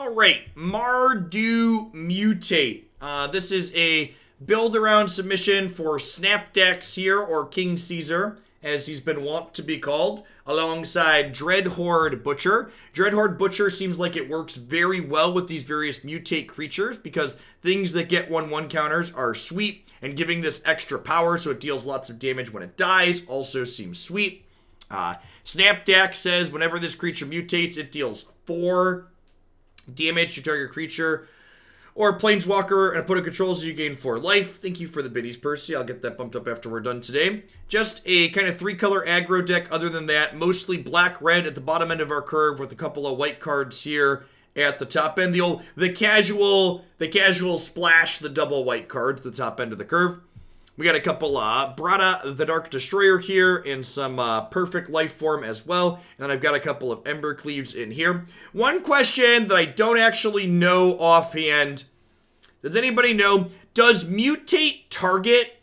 All right, Mardu Mutate. This is a build around submission for Snapdax here, or King Caesar, as he's been wont to be called, alongside Dreadhorde Butcher. Dreadhorde Butcher seems like it works very well with these various mutate creatures because things that get 1/1 counters are sweet, and giving this extra power so it deals lots of damage when it dies also seems sweet. Snapdax says whenever this creature mutates, it deals 4 damage to target creature or planeswalker, and opponent controls, you gain 4 life. Thank you for the biddies, Percy. I'll get that bumped up after we're done today. Just a kind of 3-color aggro deck. Other than that, mostly black-red at the bottom end of our curve with a couple of white cards here at the top end. The casual splash, the double white cards at the top end of the curve. We got a couple Brada the Dark Destroyer here and some Perfect Life Form as well. And I've got a couple of Ember Cleaves in here. One question that I don't actually know offhand. Does anybody know, does Mutate target?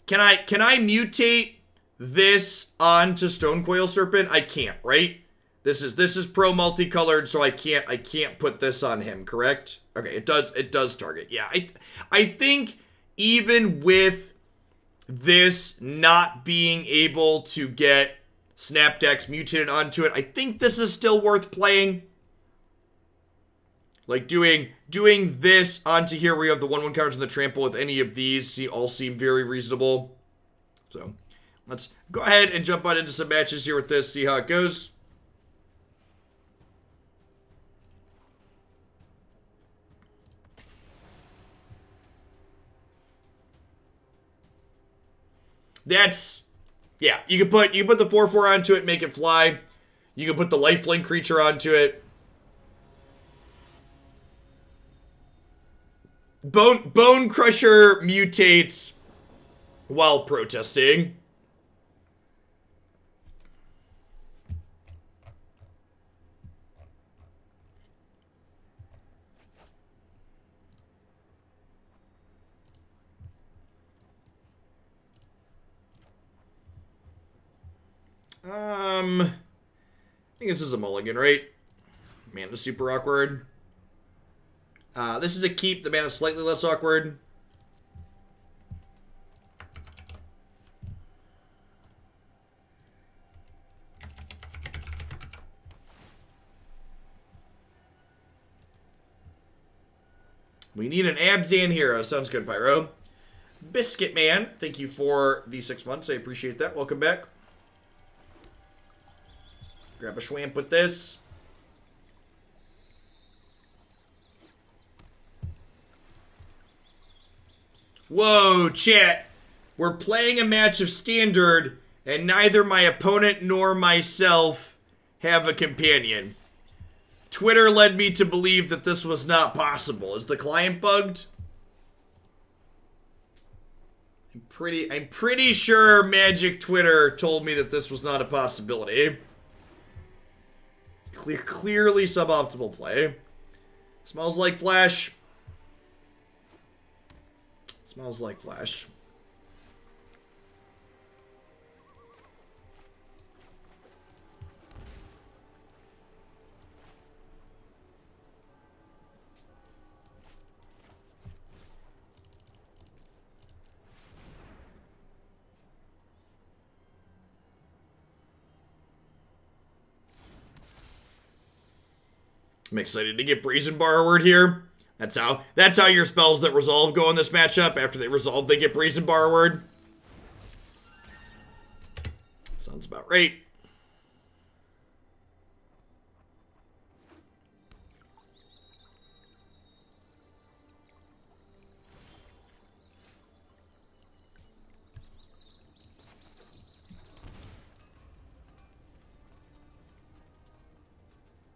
Can I mutate this onto Stonecoil Serpent? I can't, right? This is pro multicolored, so I can't put this on him, correct? Okay, it does target. Yeah, I think even with this not being able to get Snapdax mutated onto it, I think this is still worth playing. Like doing this onto here where you have the 1/1 counters and the trample with any of these all seem very reasonable. So let's go ahead and jump on into some matches here with this, see how it goes. Yeah, you can put the 4/4 onto it, make it fly. You can put the lifelink creature onto it. Bone Crusher mutates while protesting. I think this is a mulligan, right? Mana's super awkward. This is a keep. The mana's slightly less awkward. We need an Abzan hero. Sounds good, Pyro. Biscuit Man, thank you for the 6 months. I appreciate that. Welcome back. Grab a Schwamp with this. Whoa, chat. We're playing a match of Standard, and neither my opponent nor myself have a companion. Twitter led me to believe that this was not possible. Is the client bugged? I'm pretty sure Magic Twitter told me that this was not a possibility. Clearly suboptimal play. Smells like Flash. Smells like Flash. I'm excited to get Brazen Borrower here. That's how your spells that resolve go in this matchup. After they resolve, they get Brazen Borrower. Sounds about right.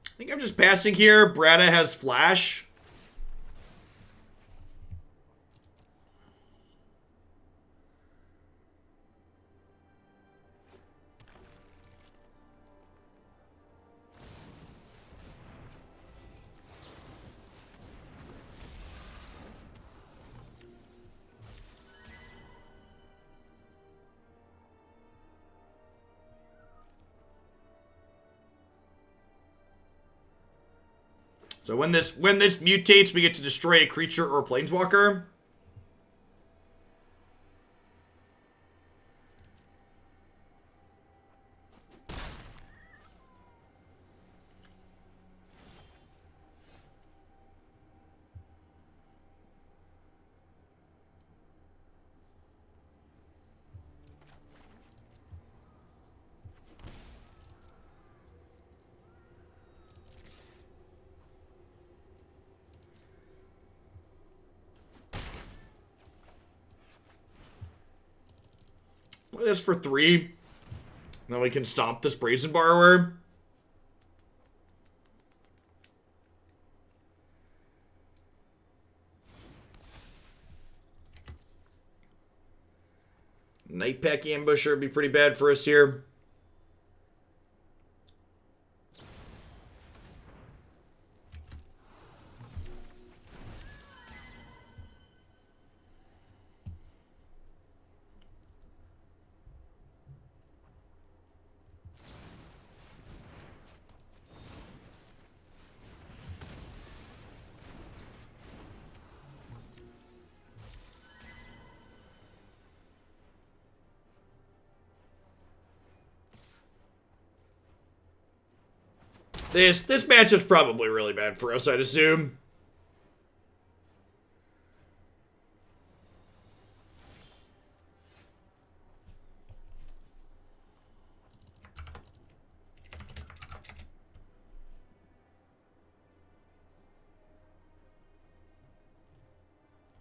I think I'm just passing here. Brada has Flash. So when this mutates, we get to destroy a creature or a planeswalker. Play this for 3. And then we can stomp this Brazen Borrower. Nightpack Ambusher would be pretty bad for us here. This matchup's probably really bad for us, I'd assume.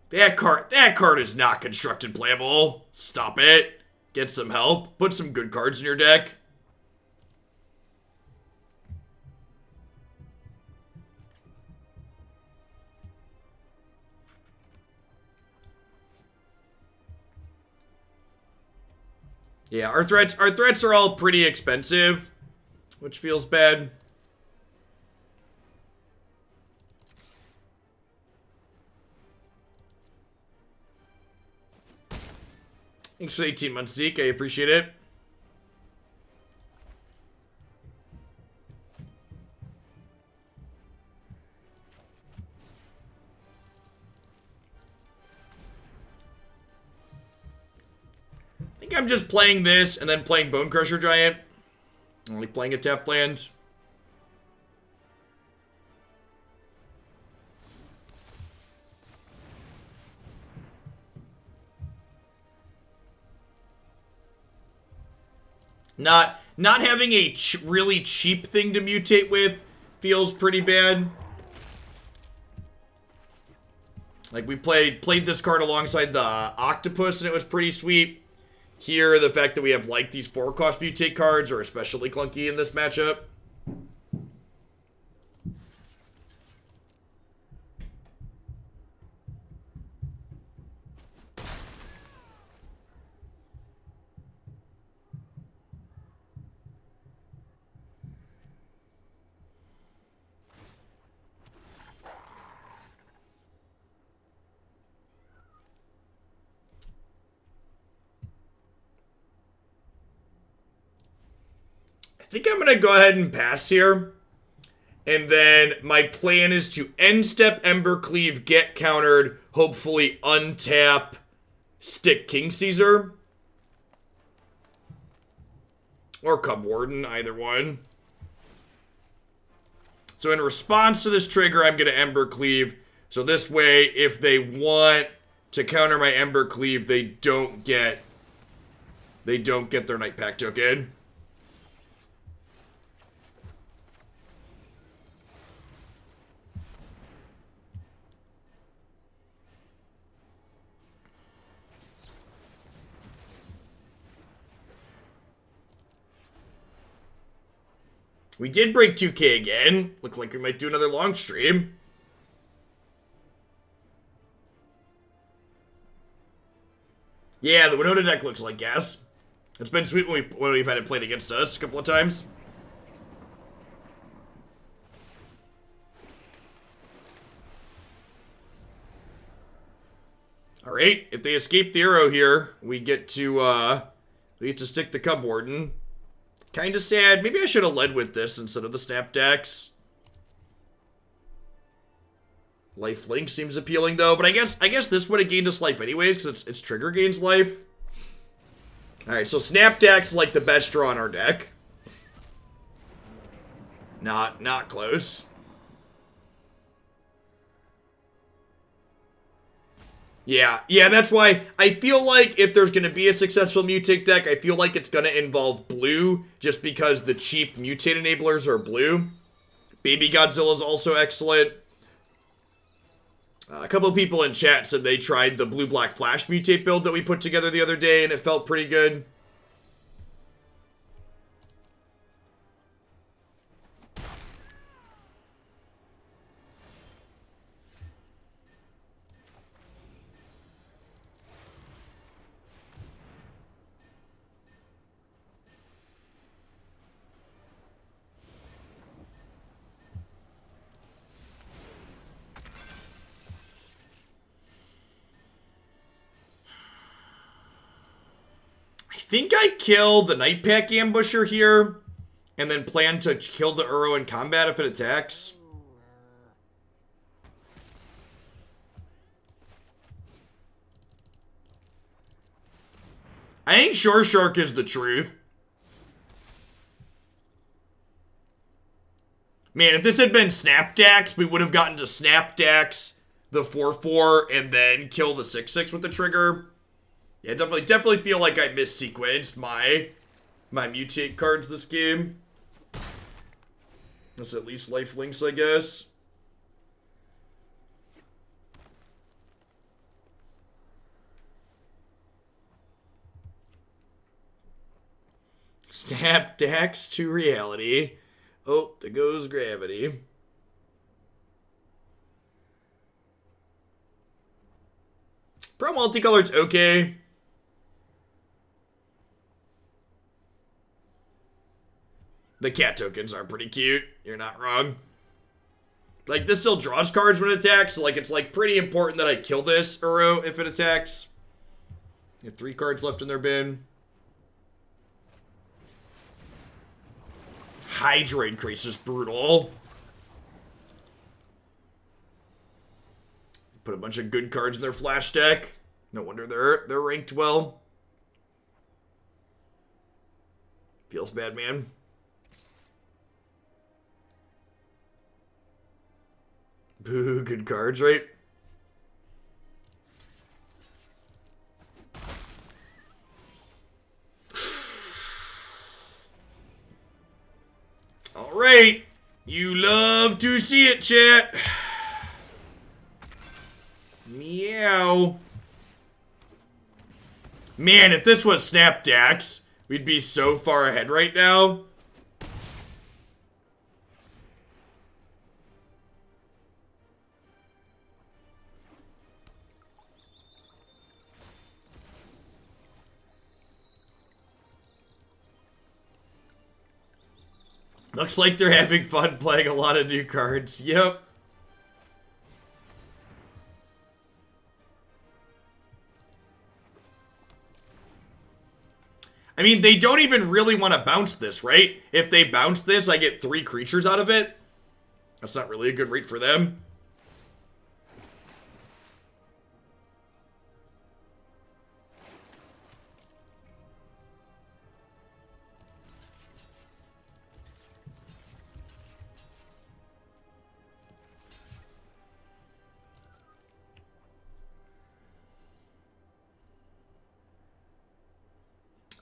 That card is not constructed playable. Stop it. Get some help. Put some good cards in your deck. Yeah, our threats are all pretty expensive, which feels bad. Thanks for 18 months, Zeke. I appreciate it. I'm just playing this and then playing Bone Crusher Giant. Only playing a tap land. Not having a really cheap thing to mutate with feels pretty bad. Like we played this card alongside the Octopus and it was pretty sweet. Here, the fact that we have, like, these 4-cost mutate cards are especially clunky in this matchup. I think I'm going to go ahead and pass here. And then my plan is to end step Embercleave, get countered, hopefully untap, stick King Caesar. Or Cub Warden, either one. So in response to this trigger, I'm going to Embercleave. So this way, if they want to counter my Embercleave, they don't get their Night Pack token. We did break 2K again. Look like we might do another long stream. Yeah, the Winota deck looks like gas. It's been sweet when we've had it played against us a couple of times. Alright, if they escape the arrow here, we get to stick the Cub Warden. Kinda sad. Maybe I should have led with this instead of the Snapdax. Life Link seems appealing though, but I guess this would have gained us life anyways, because its trigger gains life. Alright, so Snapdax is like the best draw in our deck. Not close. Yeah, that's why I feel like if there's going to be a successful Mutate deck, I feel like it's going to involve blue, just because the cheap Mutate enablers are blue. Baby Godzilla is also excellent. A couple of people in chat said they tried the blue-black flash Mutate build that we put together the other day, and it felt pretty good. I think I kill the Night Pack Ambusher here, and then plan to kill the Uro in combat if it attacks. I think Shoreshark is the truth. Man, if this had been Snapdax, we would have gotten to Snapdax the 4/4 and then kill the 6/6 with the trigger. Yeah, definitely feel like I missequenced my Mutate cards this game. That's at least life links, I guess. Snapdax to reality. Oh, there goes gravity. Pro multicolored's okay. The cat tokens are pretty cute. You're not wrong. Like, this still draws cards when it attacks. So, like, it's, like, pretty important that I kill this Uro if it attacks. You have 3 cards left in their bin. Hydra increase is brutal. Put a bunch of good cards in their flash deck. No wonder they're ranked well. Feels bad, man. Boo, good cards, right? All right. You love to see it, chat. Meow. Man, if this was Snapdax, we'd be so far ahead right now. Looks like they're having fun playing a lot of new cards. Yep. I mean, they don't even really want to bounce this, right? If they bounce this, I get 3 creatures out of it. That's not really a good rate for them.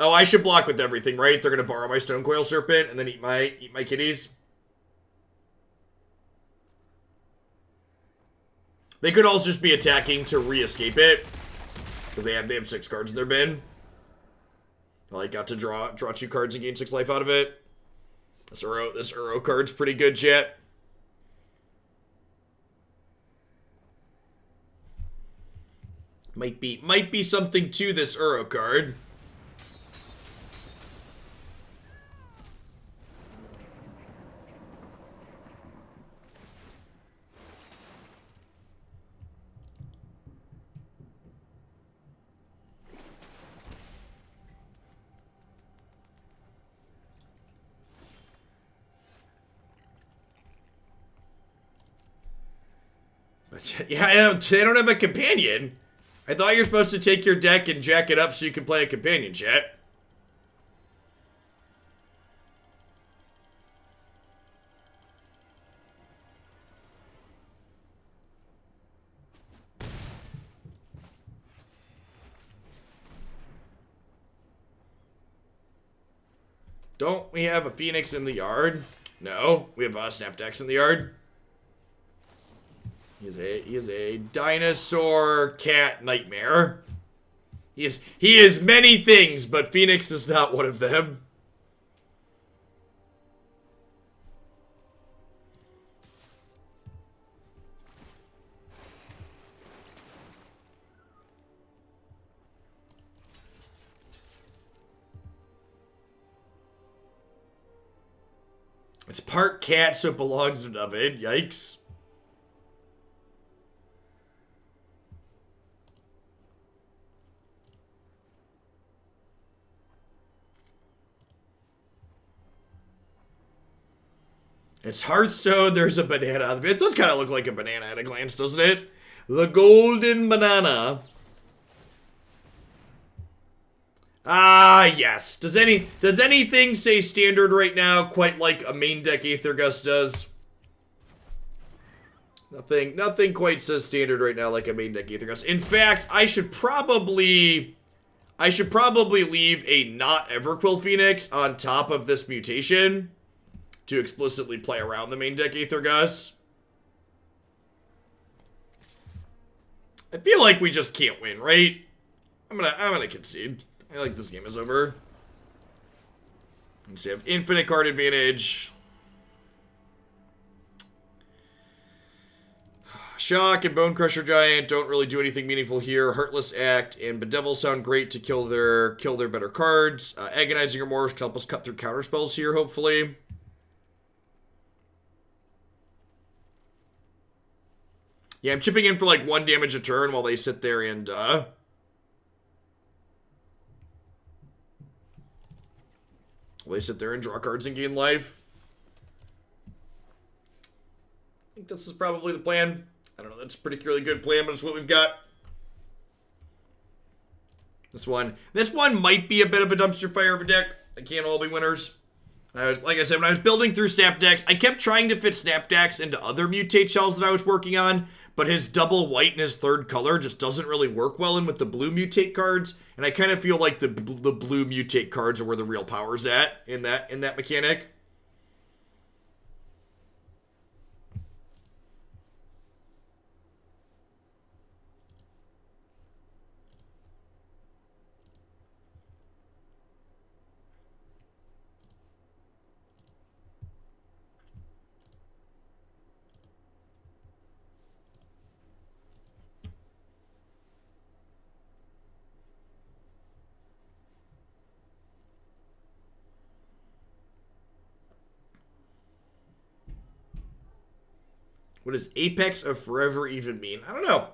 Oh, I should block with everything, right? They're gonna borrow my Stonecoil Serpent and then eat my kitties. They could also just be attacking to re-escape it, because they have 6 cards in their bin. Well, I got to draw 2 cards and gain 6 life out of it. This Uro card's pretty good, chat. Might be something to this Uro card. Yeah, they don't have a companion. I thought you're supposed to take your deck and jack it up so you can play a companion, chat. Don't we have a Phoenix in the yard? No, we have a Snapdax in the yard. He is a dinosaur cat nightmare. He is many things, but Phoenix is not one of them. It's part cat, so it belongs in oven. Yikes. It's Hearthstone, there's a banana. It does kind of look like a banana at a glance, doesn't it? The golden banana. Ah, yes. Does anything say standard right now quite like a main deck Aether Gust does? Nothing quite says standard right now like a main deck Aether Gust. In fact, I should probably leave a not Everquill Phoenix on top of this mutation to explicitly play around the main deck Aether Gust. I feel like we just can't win, right? I'm gonna concede. I think this game is over. Let's see, I have infinite card advantage. Shock and Bone Crusher Giant don't really do anything meaningful here. Heartless Act and Bedevil sound great to kill their better cards. Agonizing Remorse can help us cut through counterspells here, hopefully. Yeah, I'm chipping in for like 1 damage a turn while they sit there and draw cards and gain life. I think this is probably the plan. I don't know, that's a particularly good plan, but it's what we've got. This one might be a bit of a dumpster fire of a deck. They can't all be winners. Like I said, when I was building through Snapdax, I kept trying to fit Snapdax into other Mutate shells that I was working on, but his double white and his third color just doesn't really work well in with the blue Mutate cards, and I kind of feel like the blue Mutate cards are where the real power's at in that mechanic. What does Apex of Forever even mean? I don't know.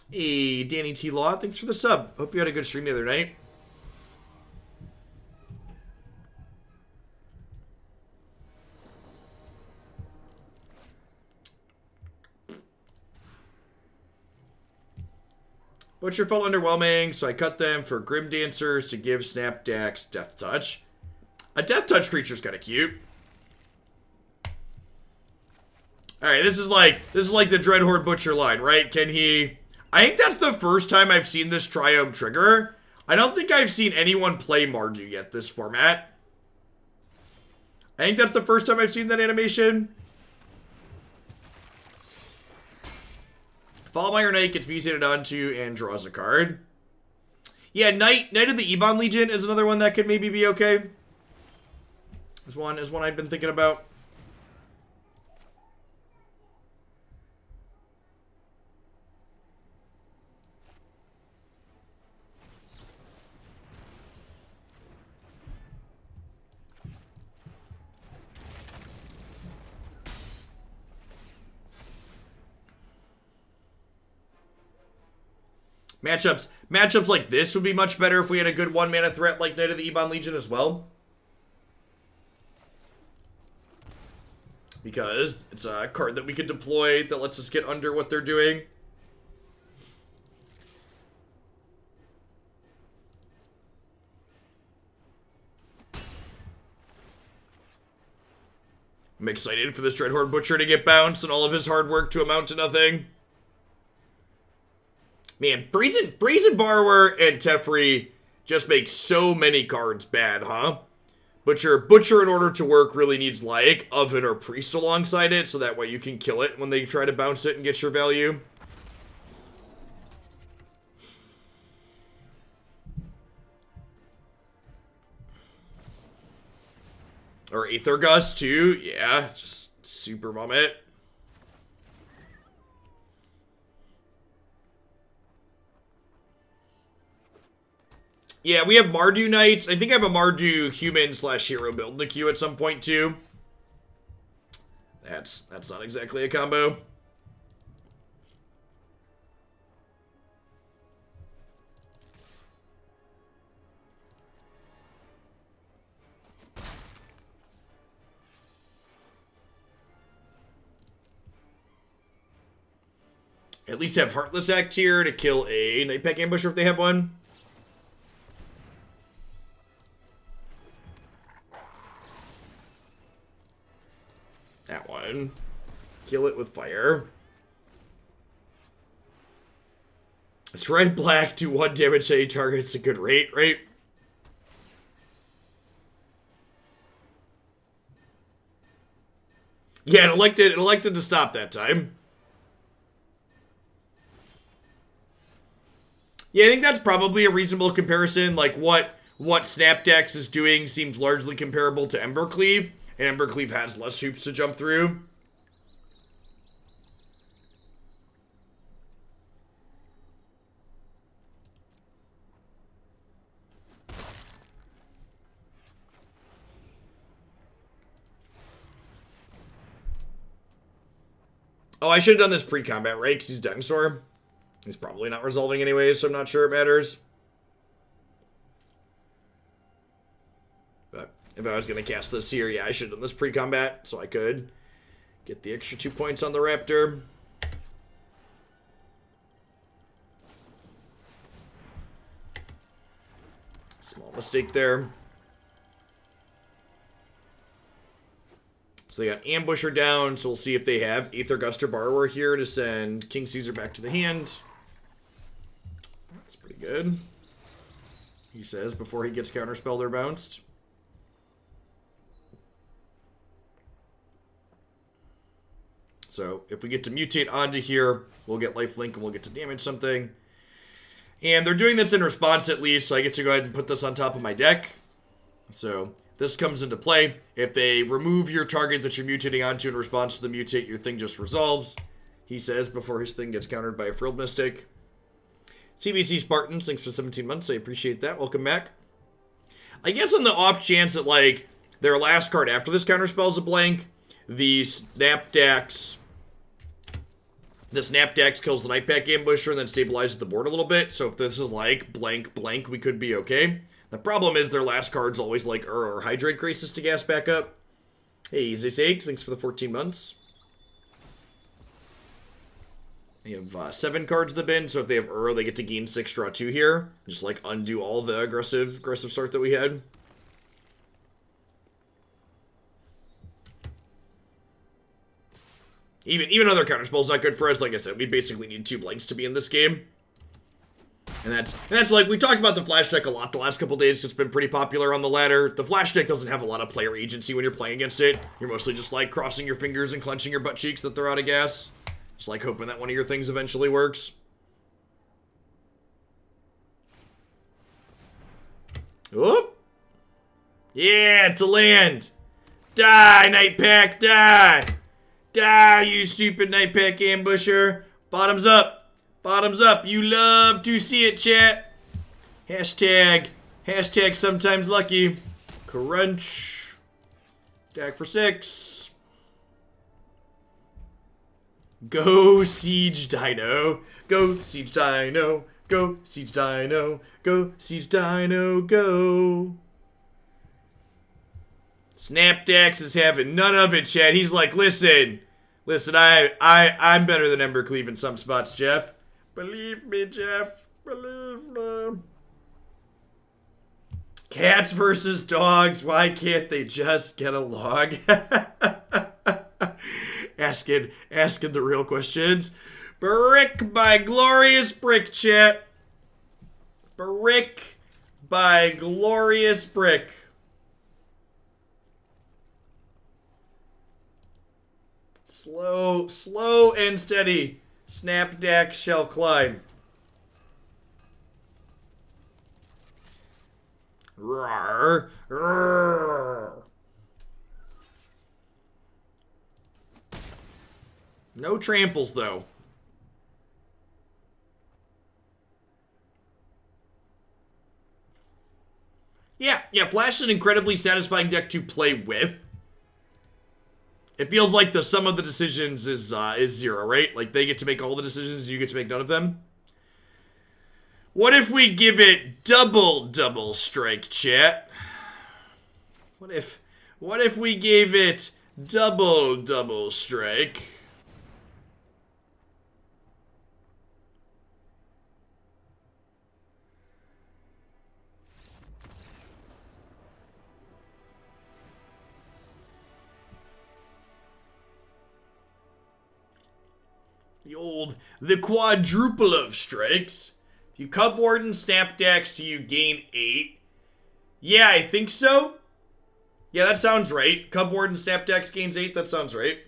Hey, Danny T. Law, thanks for the sub. Hope you had a good stream the other night. Butcher felt underwhelming, so I cut them for Grim Dancers to give Snapdax Death Touch. A Death Touch creature's kind of cute. Alright, this is like the Dreadhorde Butcher line, right? Can he... I think that's the first time I've seen this Triome trigger. I don't think I've seen anyone play Mardu yet this format. I think that's the first time I've seen that animation. Fallmire Knight gets mutated onto and draws a card. Yeah, Knight of the Ebon Legion is another one that could maybe be okay. Is one I've been thinking about. Matchups like this would be much better if we had a good 1-mana threat like Knight of the Ebon Legion as well. because it's a card that we could deploy that lets us get under what they're doing. I'm excited for this Dreadhorde Butcher to get bounced and all of his hard work to amount to nothing. Man, Brazen Borrower and Teferi just make so many cards bad, huh? Butcher in order to work really needs like Oven or Priest alongside it, so that way you can kill it when they try to bounce it and get your value. Or Aether Gust too, yeah, just super vomit. Yeah, we have Mardu Knights. I think I have a Mardu human/hero build in the queue at some point too. That's not exactly a combo. At least have Heartless Act here to kill a Nightpack Ambusher if they have one. That one. Kill it with fire. It's red-black, do 1 damage to any target. It's a good rate, right? Yeah, it elected to stop that time. Yeah, I think that's probably a reasonable comparison. Like, what Snapdax is doing seems largely comparable to Embercleave, and Embercleave has less hoops to jump through. Oh, I should have done this pre-combat, right? Because he's Dinosaur. He's probably not resolving anyways, so I'm not sure it matters. But if I was going to cast this here, yeah, I should have done this pre-combat, so I could get the extra 2 points on the Raptor. Small mistake there. So they got Ambusher down, so we'll see if they have Aether Gust or Borrower here to send King Caesar back to the hand. That's pretty good. He says before he gets counterspelled or bounced. So if we get to mutate onto here, we'll get lifelink and we'll get to damage something. And they're doing this in response at least, so I get to go ahead and put this on top of my deck. So this comes into play. If they remove your target that you're mutating onto in response to the mutate, your thing just resolves. He says before his thing gets countered by a Frilled Mystic. CBC Spartans, thanks for 17 months. I appreciate that. Welcome back. I guess on the off chance that, like, their last card after this counterspell is a blank, the Snapdax kills the Nightpack Ambusher and then stabilizes the board a little bit. So if this is like blank, we could be okay. The problem is their last card's always like or Hydrate Graces to gas back up. Hey, Easy Sakes, thanks for the 14 months. They have 7 cards in the bin, so if they have they get to gain 6, draw 2 here. Just like undo all the aggressive start that we had. Even other counterspell's not good for us. Like I said, we basically need 2 blanks to be in this game. And that's like, we talked about the Flash deck a lot the last couple days. It's been pretty popular on the ladder. The Flash deck doesn't have a lot of player agency when you're playing against it. You're mostly just like crossing your fingers and clenching your butt cheeks that they're out of gas. Just like hoping that one of your things eventually works. Whoop! Yeah, it's a land! Die, Nightpack, die! Die, you stupid Nightpack Ambusher! Bottoms up! Bottoms up! You love to see it, chat! Hashtag sometimes lucky. Crunch. Attack for 6. Go Siege Dino. Go Siege Dino. Go Siege Dino. Go Siege Dino. Go. Snapdax is having none of it, Chad. He's like, listen, I'm better than Embercleave in some spots, Jeff. Believe me, Jeff. Believe me. Cats versus dogs. Why can't they just get along? asking the real questions. Brick by Glorious Brick, chat. Brick by Glorious Brick. Slow and steady. Snapdax shall climb. Rawr, rawr. No tramples, though. Yeah, Flash is an incredibly satisfying deck to play with. It feels like the sum of the decisions is 0, right? Like, they get to make all the decisions, you get to make none of them. What if we give it double strike, chat? What if we gave it double strike? The quadruple of strikes. If you Cub Warden Snapdax, do you gain 8? Yeah, I think so. Yeah, that sounds right. Cub Warden Snapdax gains 8, that sounds right.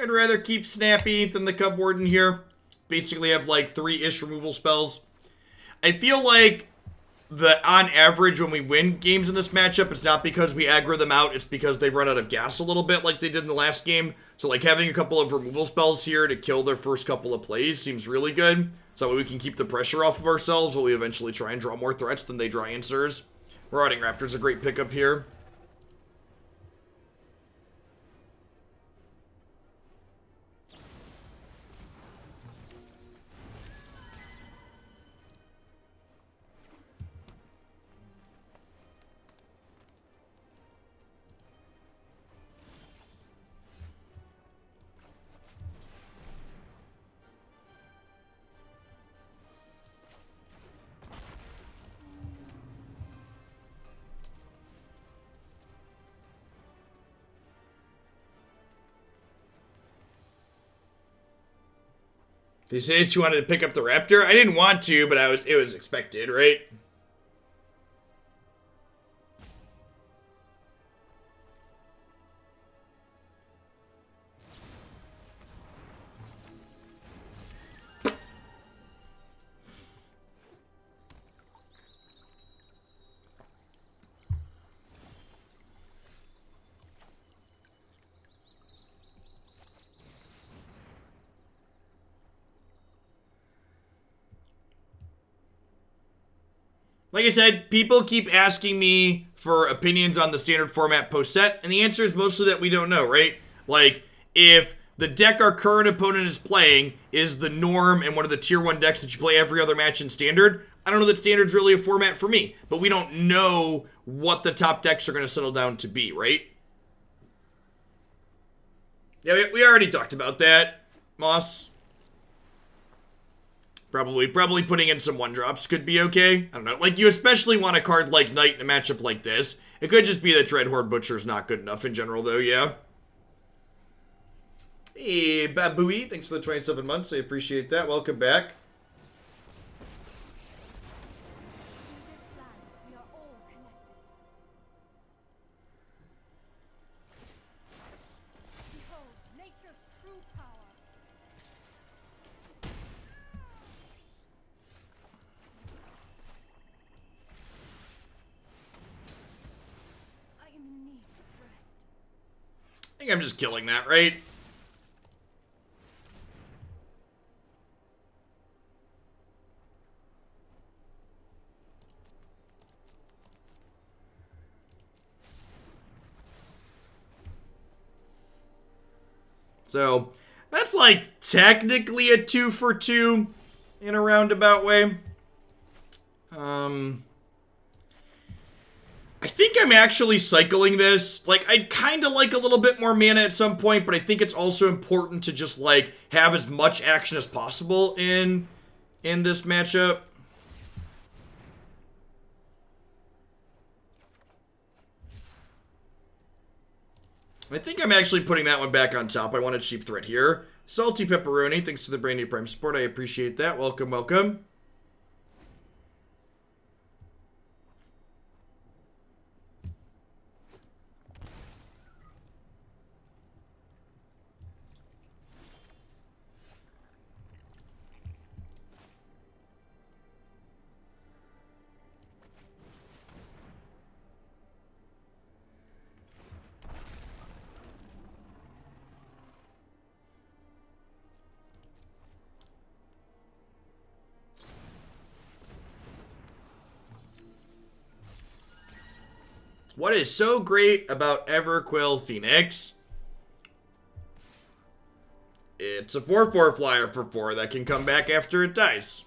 I'd rather keep Snappy than the Cub Warden here. Basically have like 3-ish removal spells. I feel like on average when we win games in this matchup, it's not because we aggro them out, it's because they run out of gas a little bit like they did in the last game. So like having a couple of removal spells here to kill their first couple of plays seems really good. So we can keep the pressure off of ourselves while we eventually try and draw more threats than they draw answers. Marauding Raptor's a great pickup here. Did you say that you wanted to pick up the Raptor? I didn't want to, but it was expected, right? Like I said, people keep asking me for opinions on the standard format post-set? And the answer is mostly that we don't know, right? Like, if the deck our current opponent is playing is the norm and one of the tier 1 decks that you play every other match in standard, I don't know that standard's really a format for me. But we don't know what the top decks are going to settle down to be, right? Yeah, we already talked about that, Moss. Probably putting in some 1-drops could be okay. I don't know. Like, you especially want a card like Knight in a matchup like this. It could just be that Dreadhorde Butcher's not good enough in general, though, yeah. Hey, Babooey, thanks for the 27 months. I appreciate that. Welcome back. I think I'm just killing that, right? So, that's like technically a 2 for 2 in a roundabout way. I think I'm actually cycling this. Like, I'd kind of like a little bit more mana at some point, but I think it's also important to just, like, have as much action as possible in this matchup. I think I'm actually putting that one back on top. I wanted Cheap Threat here. Salty Pepperoni, thanks for the brand new Prime support. I appreciate that. Welcome, welcome. What is so great about Everquill Phoenix? It's a 4/4 flyer for 4 that can come back after it dies.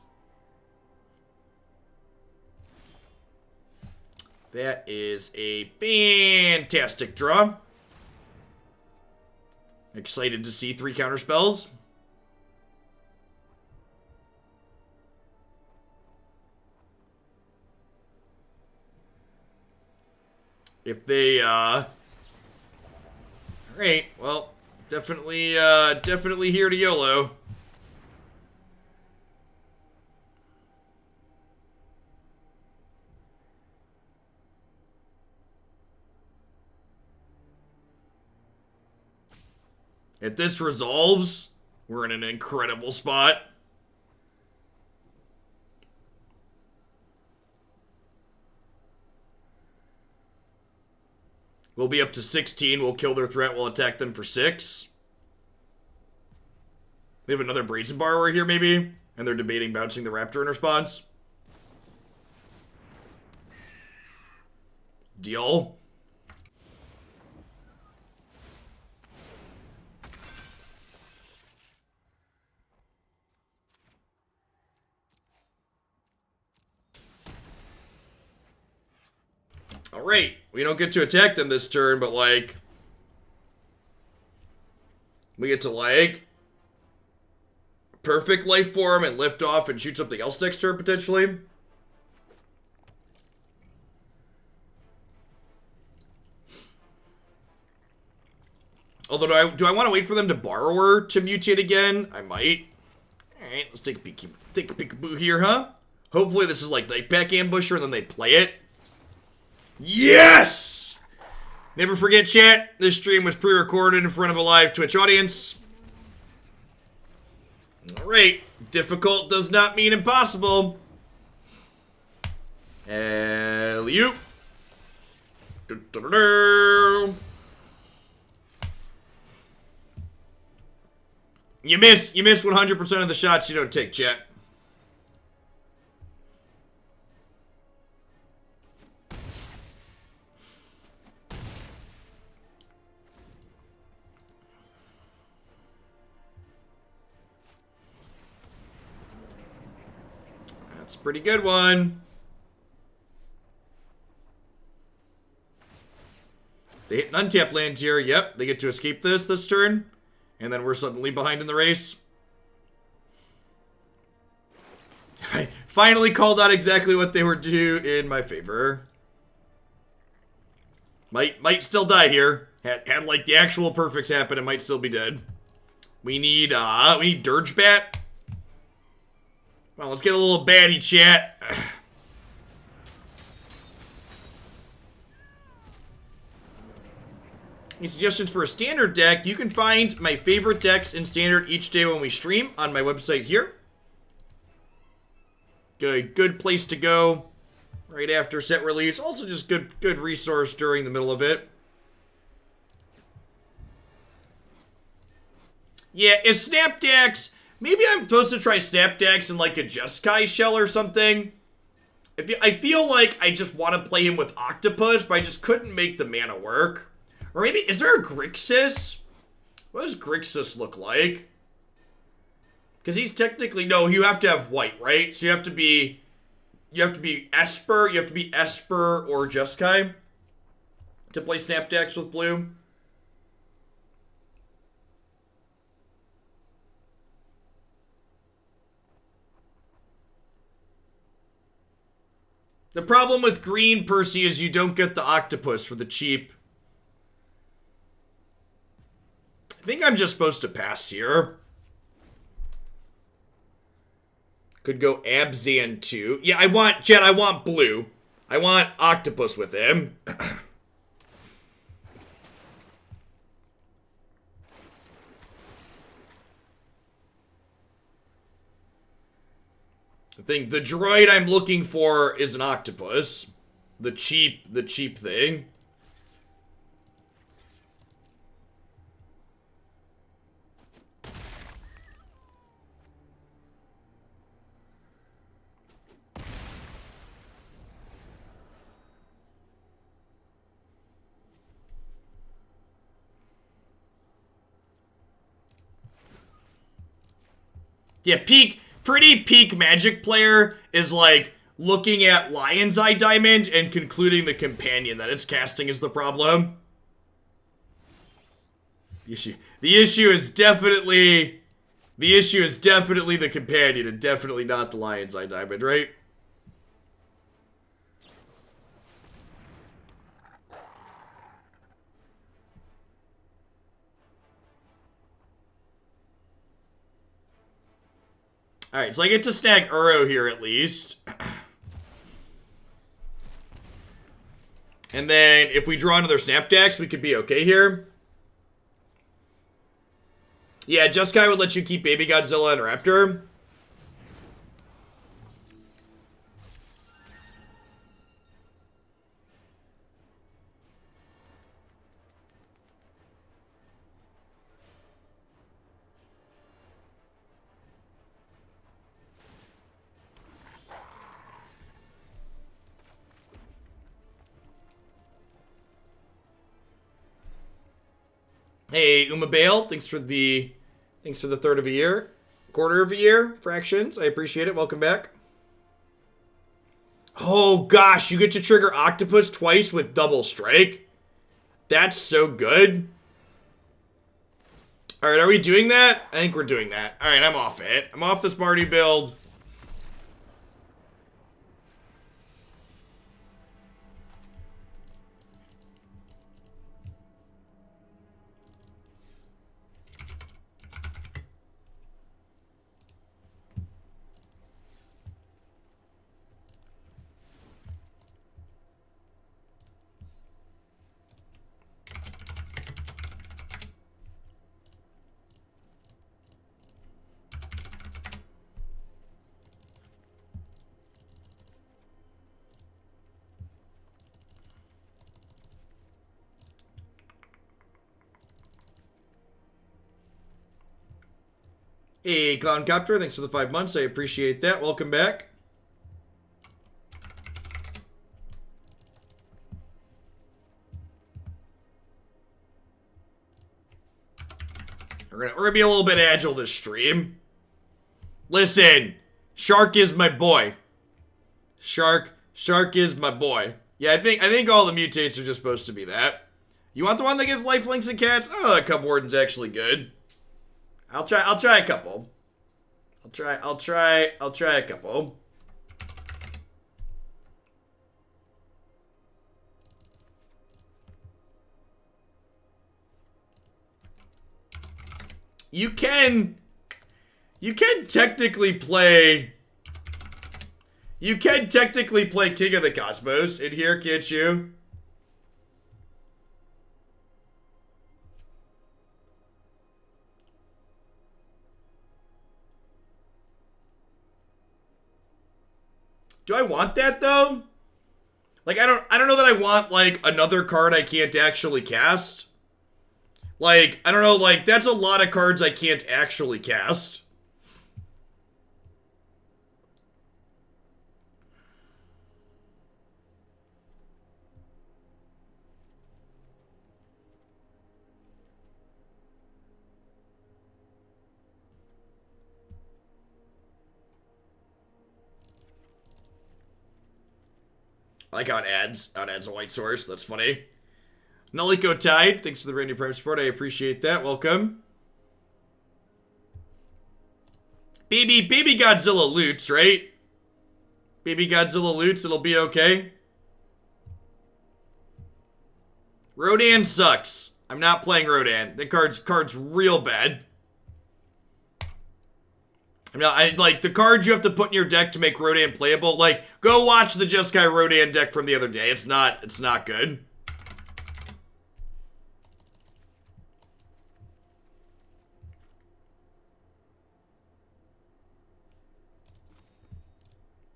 That is a fantastic draw. Excited to see 3 counter spells. If they, alright, well, definitely here to YOLO. If this resolves, we're in an incredible spot. We'll be up to 16. We'll kill their threat. We'll attack them for 6. We have another Brazen Borrower here, maybe? And they're debating bouncing the Raptor in response. Deal. Alright, we don't get to attack them this turn, but, like, we get to, like, perfect life form and lift off and shoot something else next turn, potentially. Although, do I want to wait for them to Borrower to mutate again? I might. Alright, let's take a peekaboo here, huh? Hopefully this is like Nightpack Ambusher and then they play it. Yes! Never forget, chat, this stream was pre-recorded in front of a live Twitch audience. Alright, difficult does not mean impossible. Alley-oop. You miss 100% of the shots you don't take, chat. That's a pretty good one. They hit an untapped land here. Yep, they get to escape this turn. And then we're suddenly behind in the race. I finally called out exactly what they were due in my favor. Might still die here. Had like the actual perfects happen, it might still be dead. We need Dirgebat. Well, let's get a little baddie, chat. Any suggestions for a standard deck? You can find my favorite decks in standard each day when we stream on my website here. Good place to go right after set release. Also just good resource during the middle of it. Yeah, if Snapdax, maybe I'm supposed to try Snapdax in like a Jeskai shell or something. I feel like I just want to play him with Octopus, but I just couldn't make the mana work. Or maybe, is there a Grixis? What does Grixis look like? Because he's technically, no, you have to have white, right? So you have to be Esper, or Jeskai to play Snapdax with blue. The problem with green, Percy, is you don't get the Octopus for the cheap. I think I'm just supposed to pass here. Could go Abzan too. Yeah, I want blue. I want Octopus with him. I think the droid I'm looking for is an Octopus. The cheap thing. Yeah, pretty peak Magic player is like looking at Lion's Eye Diamond and concluding the companion that it's casting is the problem. The issue is definitely the companion and definitely not the Lion's Eye Diamond, right? Alright, so I get to snag Uro here at least. And then if we draw another Snapdax, we could be okay here. Yeah, Jeskai would let you keep Baby Godzilla and Raptor. Hey, Uma Bale, thanks for the third of a year. Quarter of a year, fractions. I appreciate it. Welcome back. Oh gosh, you get to trigger Octopus twice with double strike. That's so good. Alright, are we doing that? I think we're doing that. Alright, I'm off it. I'm off this Marty build. Hey, Clowncopter, thanks for the 5 months. I appreciate that. Welcome back. We're gonna be a little bit agile this stream. Listen, Shark is my boy. Shark is my boy. Yeah, I think all the mutates are just supposed to be that. You want the one that gives lifelinks and cats? Oh, that Cup Warden's actually good. I'll try a couple. I'll try a couple. You can technically play King of the Cosmos in here, can't you? Do I want that though? Like I don't know that I want like another card I can't actually cast. Like, I don't know, like that's a lot of cards I can't actually cast. I like how it adds a white source. That's funny. Nuliko Tide, thanks for the brand new Prime support. I appreciate that. Welcome. Baby Godzilla loots, right? Baby Godzilla loots, it'll be okay. Rodan sucks. I'm not playing Rodan. The card's real bad. Like the cards you have to put in your deck to make Rodan playable. Like, go watch the Jeskai Rodan deck from the other day. It's not good.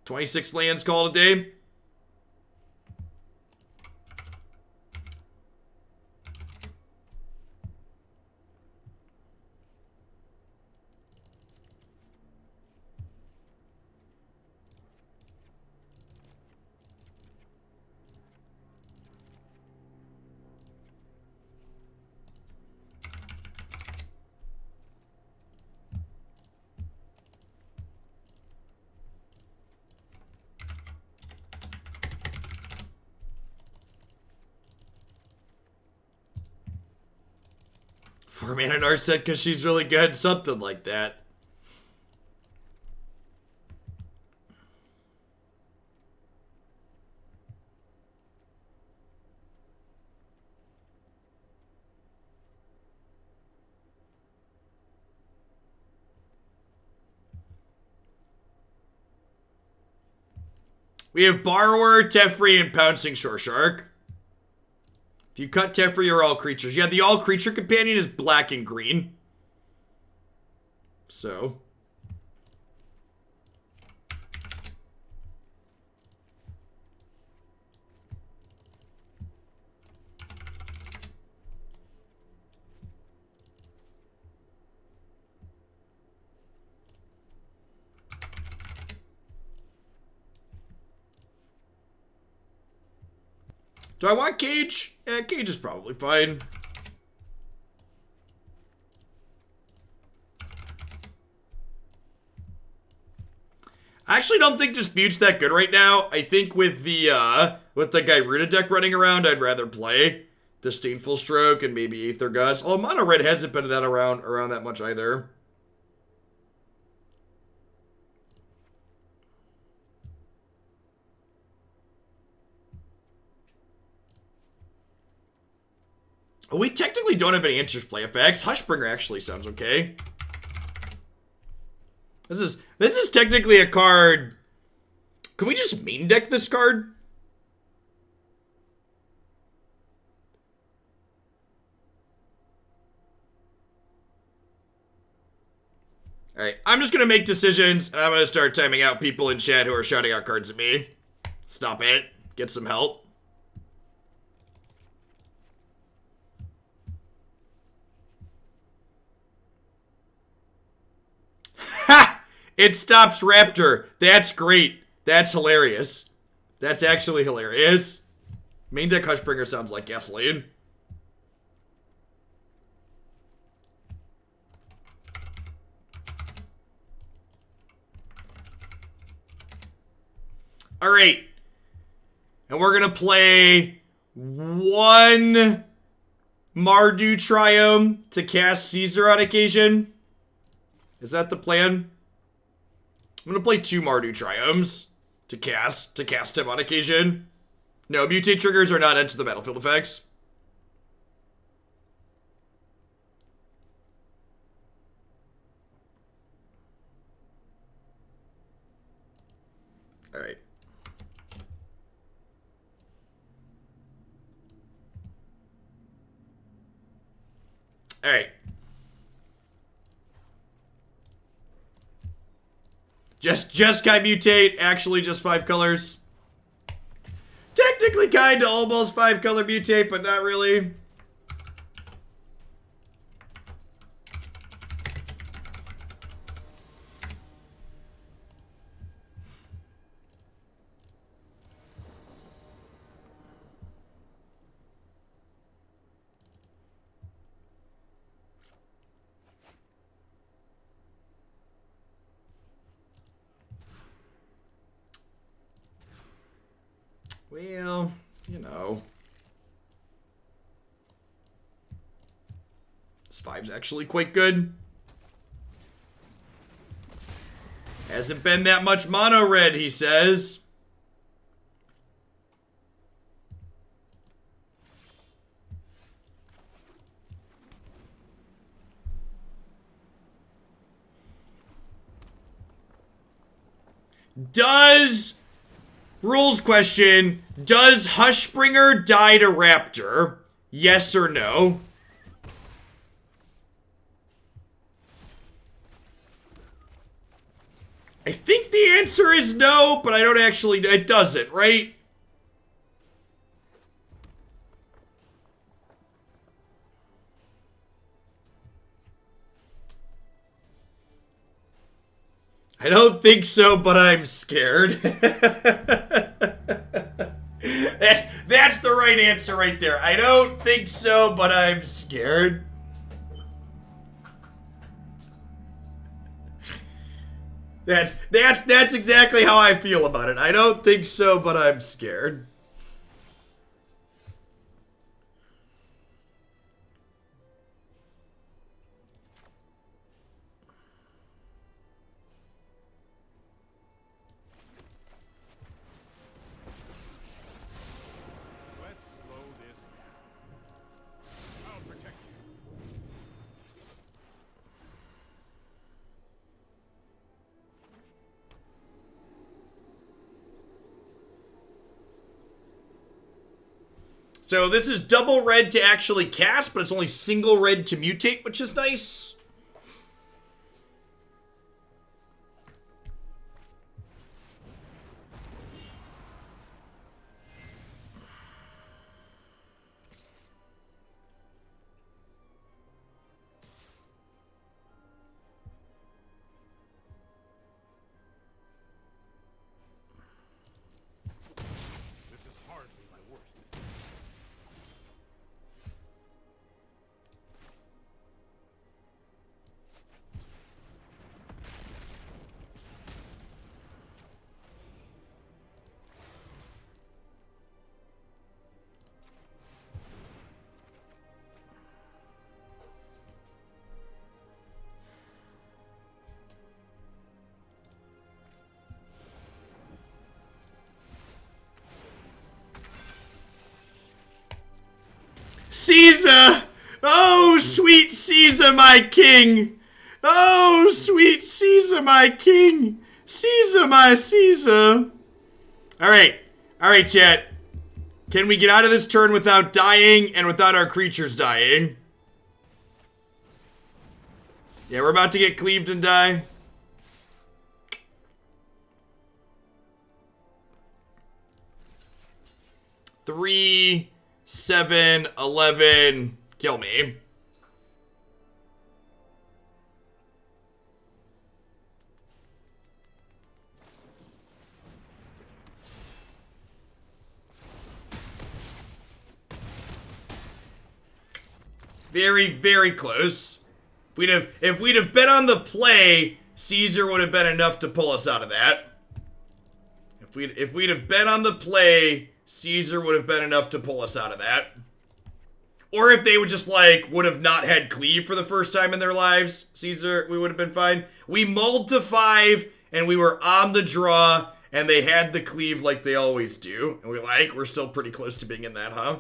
$26 lands called a day. For mana Narset because she's really good. Something like that. We have Borrower, Teferi, and Pouncing Shoreshark. If you cut Teferi, you're all creatures. Yeah, the all creature companion is black and green. So. Do I want Cage? Yeah, Cage is probably fine. I actually don't think Dispute's that good right now. I think with the Gyruda deck running around, I'd rather play Disdainful Stroke and maybe Aether Gust. Oh, Mono Red hasn't been that around that much either. We technically don't have any answers play effects. Hushbringer actually sounds okay. This is technically a card. Can we just main deck this card? Alright, I'm just gonna make decisions, and I'm gonna start timing out people in chat who are shouting out cards at me. Stop it. Get some help. Ha! It stops Raptor. That's great. That's hilarious. That's actually hilarious. Main deck Hushbringer sounds like gasoline. All right. And we're going to play 1 Marauding Triome to cast Caesar on occasion. Is that the plan? I'm going to play 2 Marauding Triomes to cast him on occasion. No, mutate triggers are not enter the battlefield effects. All right. All right. Just Kai mutate, actually just 5 colors. Technically kinda almost 5 color mutate, but not really. Well, you know. This 5's actually quite good. Hasn't been that much mono red, he says. Rules question, does Hushbringer die to Raptor? Yes or no? I think the answer is no, but I don't actually, it doesn't, right? I don't think so, but I'm scared. That's the right answer right there. I don't think so, but I'm scared. That's exactly how I feel about it. I don't think so, but I'm scared. So this is double red to actually cast, but it's only single red to mutate, which is nice. Caesar! Oh, sweet Caesar, my king! Oh, sweet Caesar, my king! Caesar, my Caesar! Alright, chat. Can we get out of this turn without dying and without our creatures dying? Yeah, we're about to get cleaved and die. Three, 7, 11, kill me. Very, very close. If we'd have bet on the play, Caesar would have been enough to pull us out of that. If we'd have been on the play, Caesar would have been enough to pull us out of that. Or if they would just, like, would have not had cleave for the first time in their lives, Caesar, we would have been fine. We mulled to 5, and we were on the draw, and they had the cleave like they always do. And we're still pretty close to being in that, huh?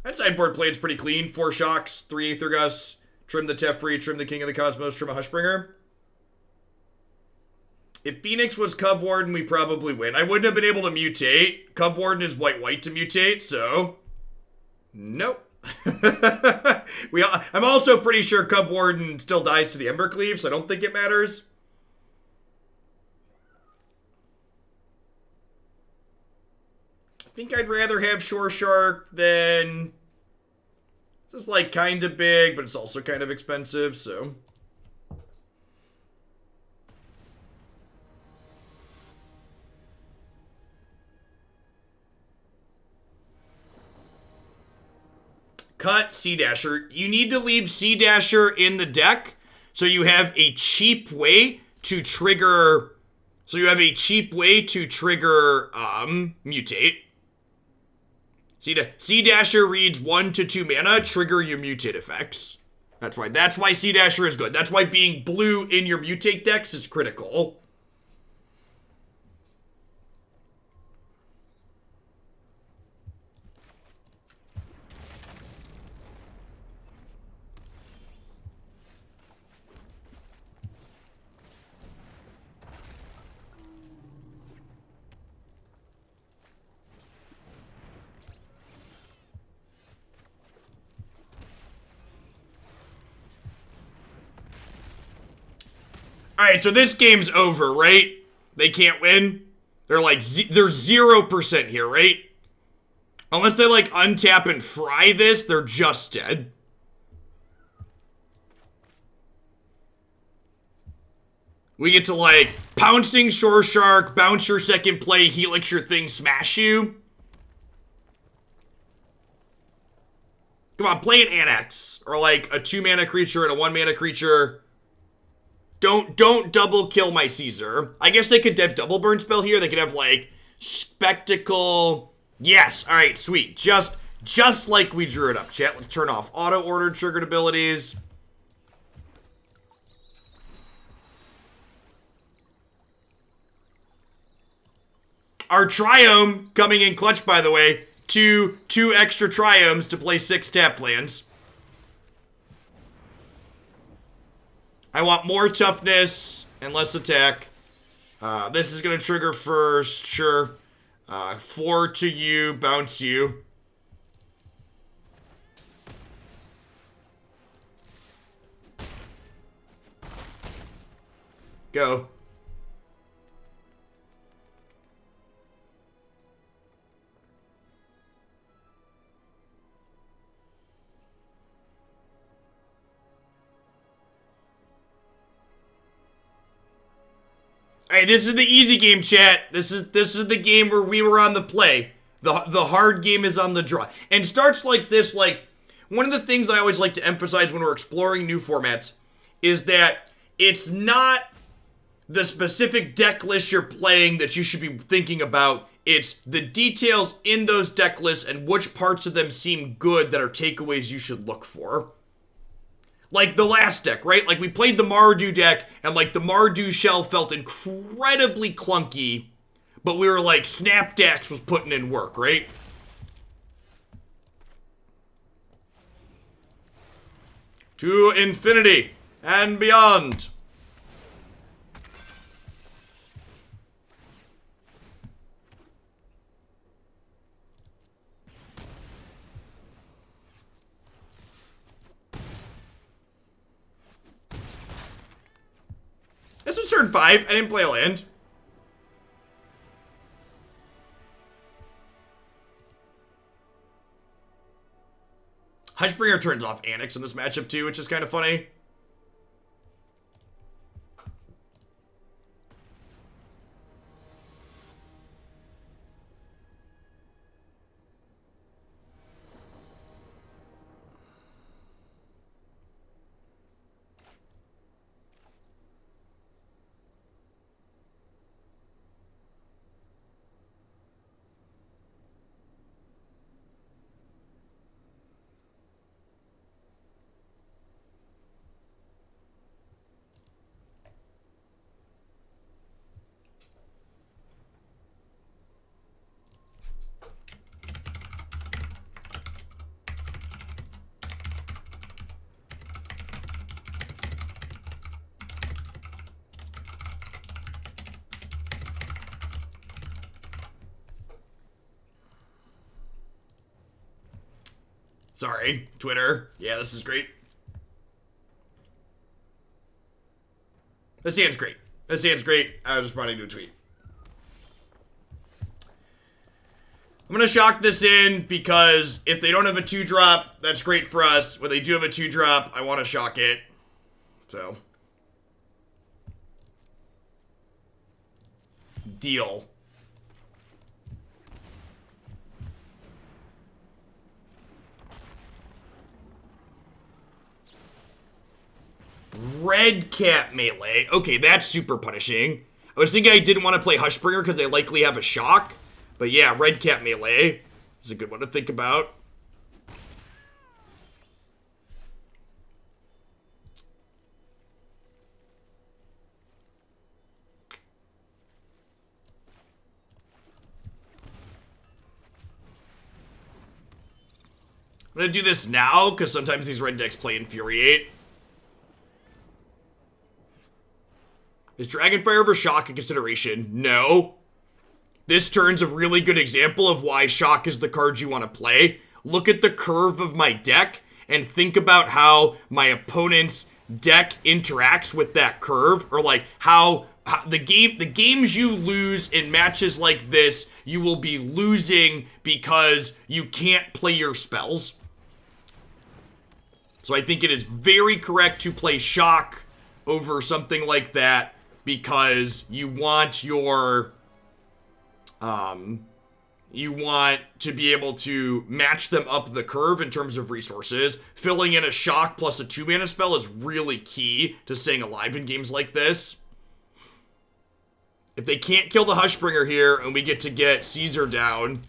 That sideboard play's pretty clean. 4 shocks, 3 Aether Gusts, trim the Teferi, trim the King of the Cosmos, trim a Hushbringer. If Phoenix was Cub Warden, we probably win. I wouldn't have been able to mutate. Cub Warden is white-white to mutate, so... Nope. I'm also pretty sure Cub Warden still dies to the Embercleave, so I don't think it matters. I think I'd rather have Shoreshark than... This is, like, kind of big, but it's also kind of expensive, so... Cut Sea-Dasher. You need to leave Sea-Dasher in the deck so you have a cheap way to trigger... Mutate. Sea-Dasher reads 1 to 2 mana, trigger your Mutate effects. That's why Sea-Dasher is good. That's why being blue in your Mutate decks is critical. Alright, so this game's over, right? They can't win? They're like, they're 0% here, right? Unless they, like, untap and fry this, they're just dead. We get to, like, Pouncing Shoreshark, bounce your second play, helix your thing, smash you. Come on, play an Annex. Or, like, a 2-mana creature and a 1-mana creature. Don't double kill my Caesar. I guess they could have double burn spell here. They could have, like, Spectacle. Yes, alright, sweet. Just like we drew it up, chat. Let's turn off auto-order triggered abilities. Our Triome coming in clutch, by the way. Two extra Triomes to play 6 tap lands. I want more toughness and less attack. This is going to trigger first, sure. 4 to you, bounce you. Go. Hey, this is the easy game, chat. This is the game where we were on the play. The hard game is on the draw. And starts like this, like, one of the things I always like to emphasize when we're exploring new formats is that it's not the specific deck list you're playing that you should be thinking about. It's the details in those deck lists and which parts of them seem good that are takeaways you should look for. Like the last deck, right? Like we played the Mardu deck, and like the Mardu shell felt incredibly clunky, but we were like, Snapdax was putting in work, right? To infinity and beyond. This was turn 5. I didn't play a land. Hushbringer turns off Annex in this matchup too, which is kind of funny. Sorry, Twitter. Yeah, this is great. This hand's great. This hand's great. I was responding to a tweet. I'm going to shock this in because if they don't have a 2-drop, that's great for us. When they do have a 2-drop, I want to shock it. So. Deal. Red Cat melee. Okay, that's super punishing. I was thinking I didn't want to play Hushbringer because I likely have a shock. But yeah, Red Cat melee is a good one to think about. I'm going to do this now because sometimes these red decks play Infuriate. Is Dragonfire over Shock a consideration? No. This turn's a really good example of why Shock is the card you want to play. Look at the curve of my deck and think about how my opponent's deck interacts with that curve, or like how the games you lose in matches like this, you will be losing because you can't play your spells. So I think it is very correct to play Shock over something like that because you want your you want to be able to match them up the curve in terms of resources. Filling in a Shock plus a 2-mana spell is really key to staying alive in games like this. If they can't kill the Hushbringer here and we get to get Caesar down,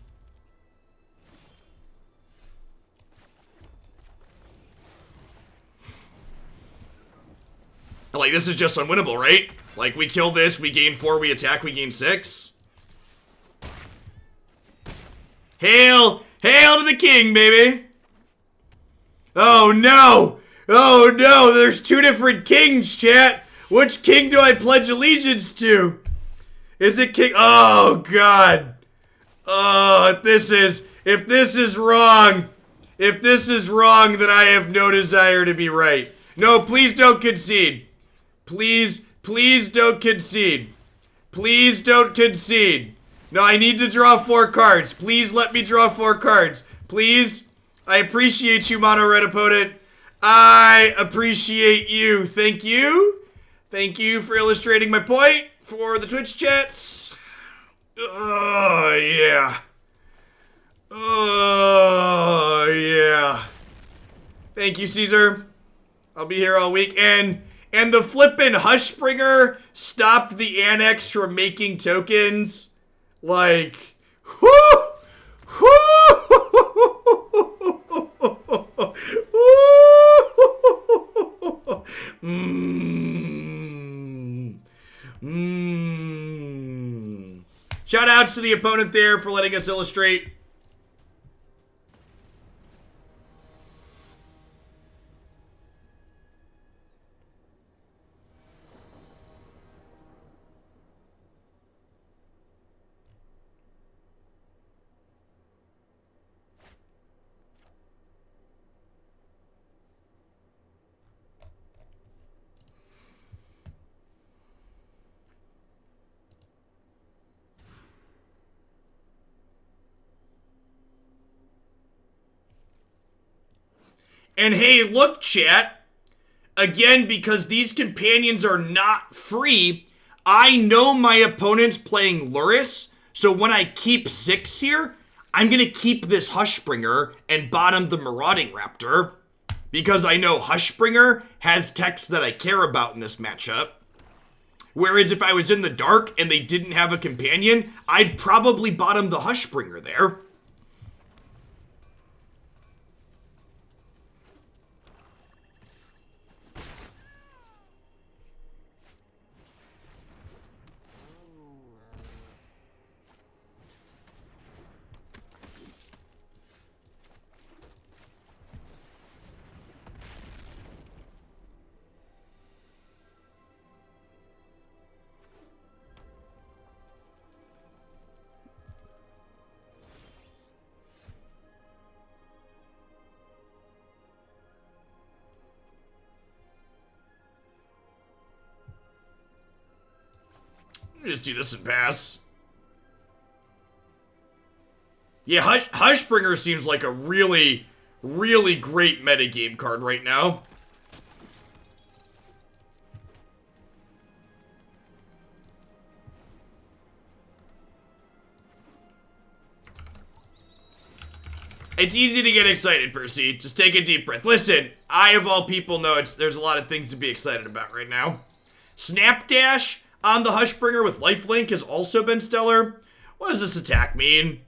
like, this is just unwinnable, right? Like, we kill this, we gain 4, we attack, we gain 6. Hail! Hail to the king, baby! Oh, no! Oh, no! There's 2 different kings, chat! Which king do I pledge allegiance to? Is it king? Oh, God! Oh, if this is wrong, then I have no desire to be right. No, please don't concede. Please don't concede. Please don't concede. No, I need to draw 4 cards. Please let me draw 4 cards. Please. I appreciate you, mono red opponent. I appreciate you. Thank you. Thank you for illustrating my point for the Twitch chats. Oh, yeah. Oh, yeah. Thank you, Caesar. I'll be here all week. And the flippin' Hushbringer stopped the Annex from making tokens. Like, whoo! Shout outs to the opponent there for letting us illustrate. And hey, look, chat. Again, because these companions are not free, I know my opponent's playing Luris, so when I keep 6 here, I'm going to keep this Hushbringer and bottom the Marauding Raptor, because I know Hushbringer has text that I care about in this matchup. Whereas if I was in the dark and they didn't have a companion, I'd probably bottom the Hushbringer there. Just do this and pass. Yeah, Hushbringer seems like a really, really great metagame card right now. It's easy to get excited, Percy. Just take a deep breath. Listen, I of all people know there's a lot of things to be excited about right now. Snapdash on the Hushbringer with lifelink has also been stellar. What does this attack mean?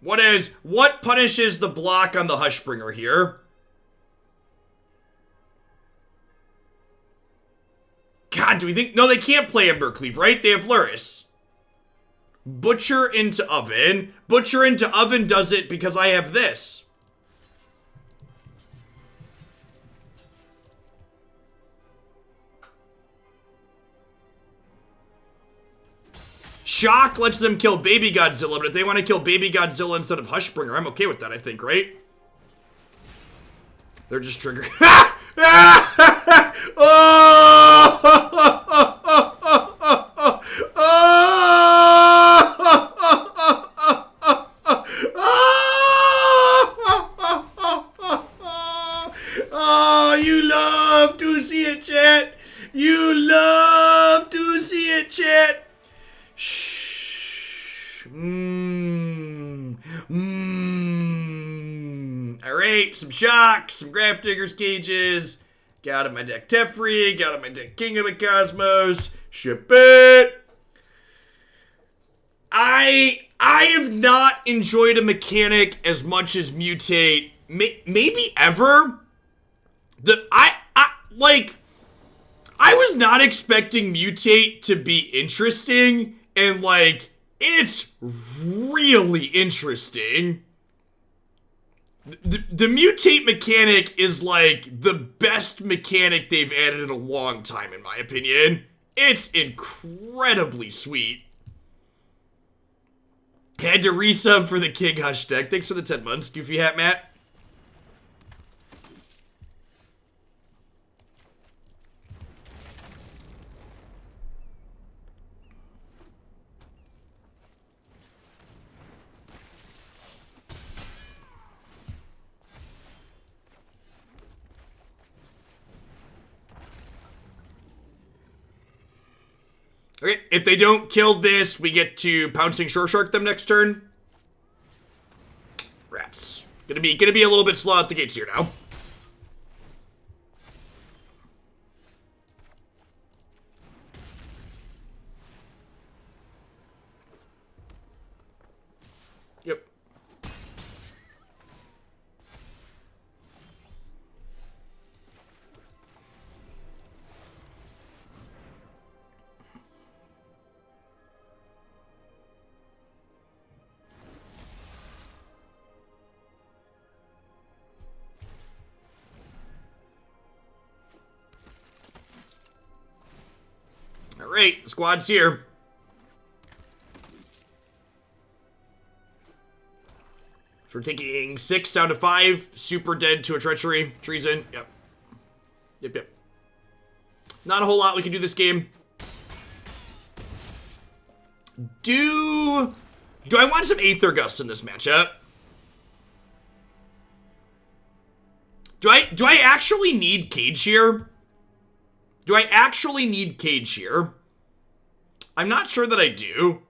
What punishes the block on the Hushbringer here? God, do we think... No, they can't play Embercleave, right? They have Luris. Butcher into Oven. Butcher into Oven does it because I have this. Shock lets them kill Baby Godzilla, but if they want to kill Baby Godzilla instead of Hushbringer, I'm okay with that, I think, right? They're just triggering. Oh, you love to see it, chat. You love to see it, chat. Shh. Alright, some Shock, some Grafdigger's Cages. Got in my deck Teferi, got in my deck King of the Cosmos. Ship it. I have not enjoyed a mechanic as much as Mutate, maybe ever. I was not expecting Mutate to be interesting, and like, it's really interesting. The Mutate mechanic is like the best mechanic they've added in a long time, in my opinion. It's incredibly sweet. Had to resub for the King Hush deck. Thanks for the 10 months, Goofy Hat Matt. Okay, if they don't kill this, we get to Pouncing Shoreshark them next turn. Rats. Gonna be a little bit slow out the gates here now. Yep. Alright, the squad's here. So we're taking 6 down to 5. Super dead to a treachery. Treason. Yep. Yep. Not a whole lot we can do this game. Do I want some Aether Gust in this matchup? Do I actually need Cage here? Do I actually need Cage here? I'm not sure that I do.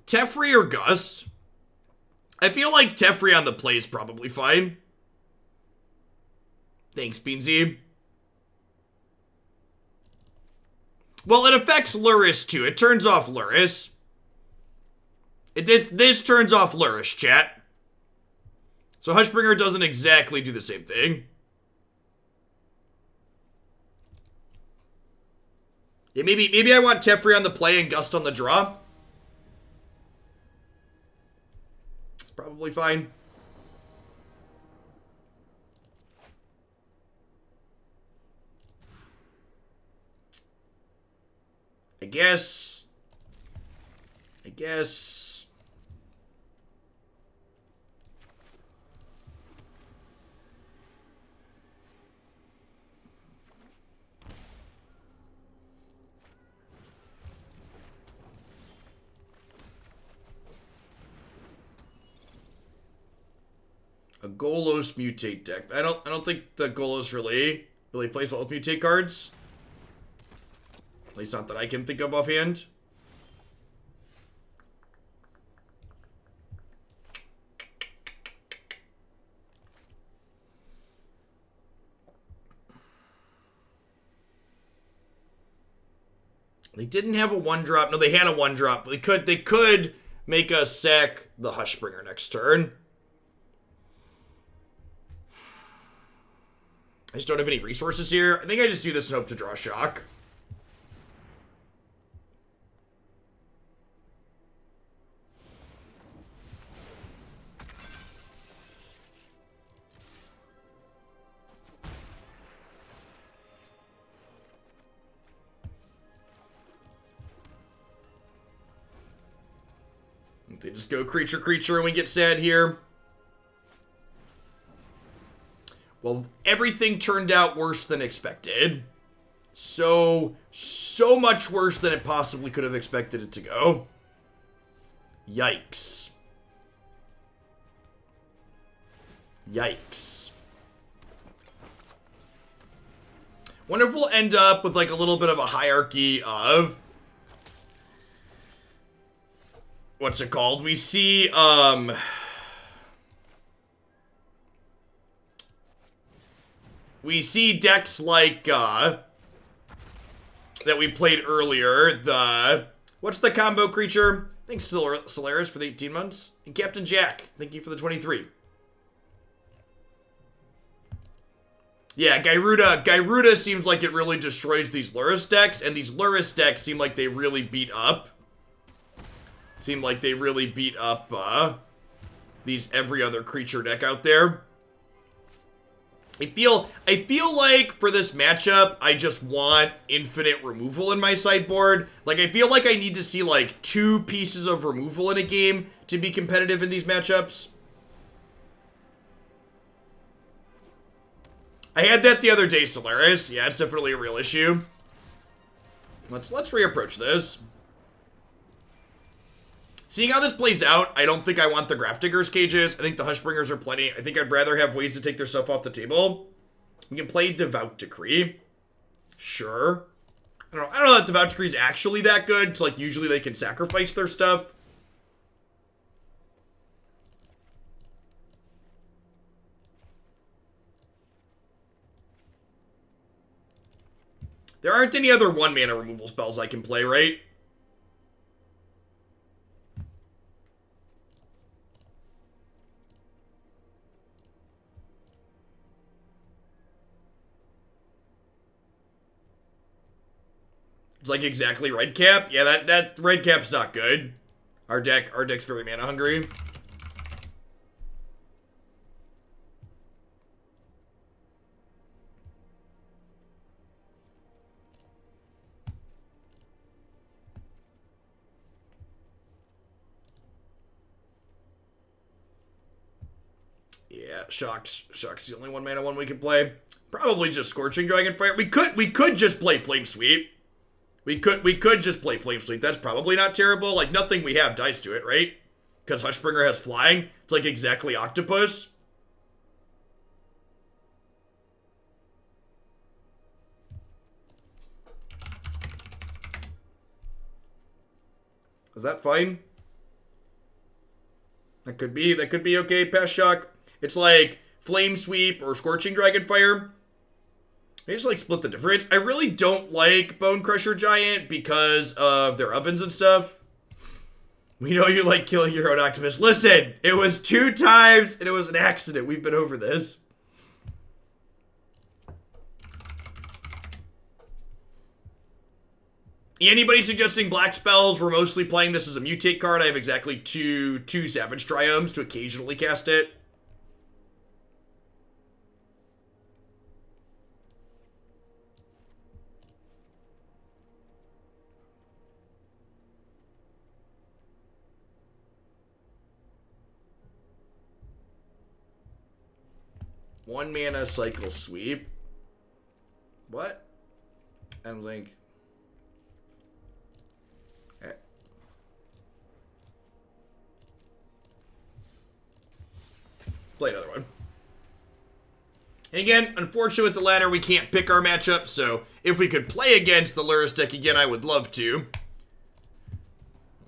Teferi or Gust? I feel like Teferi on the play is probably fine. Thanks, Beansy. Well, it affects Luris too. It turns off Luris. This turns off Luris, chat. So Hushbringer doesn't exactly do the same thing. Yeah, maybe I want Teferi on the play and Gust on the draw. It's probably fine. I guess. A Golos Mutate deck. I don't think the Golos really plays well with Mutate cards. At least not that I can think of offhand. They didn't have a 1-drop. No, they had a 1-drop. They could make us sack the Hushbringer next turn. I just don't have any resources here. I think I just do this and hope to draw shock. They just go creature, creature, and we get sad here. Well, everything turned out worse than expected. So much worse than it possibly could have expected it to go. Yikes. Yikes. Wonder if we'll end up with like a little bit of a hierarchy of... What's it called? We see, we see decks like, that we played earlier. What's the combo creature? Thanks, Solaris, for the 18 months. And Captain Jack, thank you for the 23. Yeah, Gyruda seems like it really destroys these Lurrus decks, and these Lurrus decks seem like they really beat up. These every other creature deck out there. I feel like for this matchup, I just want infinite removal in my sideboard. Like, I feel like I need to see, like, 2 pieces of removal in a game to be competitive in these matchups. I had that the other day, Solaris. Yeah, it's definitely a real issue. Let's reapproach this. Seeing how this plays out, I don't think I want the Grafdigger's cages. I think the Hushbringers are plenty. I think I'd rather have ways to take their stuff off the table. We can play Devout Decree. Sure. I don't know that Devout Decree is actually that good. It's like usually they can sacrifice their stuff. There aren't any other 1-mana removal spells I can play, right? It's like exactly red cap. Yeah, that red cap's not good. Our deck's very mana hungry. Yeah, Shock's the only 1-mana one we can play. Probably just Scorching Dragonfire. We could just play Flame Sweep. We could just play Flame Sweep. That's probably not terrible. Like, nothing we have dies to it, right? Because Hushbringer has flying. It's like exactly Octopus. Is that fine? That could be okay, Pass Shock. It's like Flame Sweep or Scorching Dragonfire. They just like split the difference. I really don't like Bone Crusher Giant because of their ovens and stuff. We know you like killing your own Octopus. Listen, it was 2 times and it was an accident. We've been over this. Anybody suggesting black spells? We're mostly playing this as a mutate card. I have exactly two Savage Triomes to occasionally cast it. One mana cycle sweep. What? And link. Play another one. And again, unfortunately with the ladder, we can't pick our matchup, so if we could play against the Lurrus deck again, I would love to.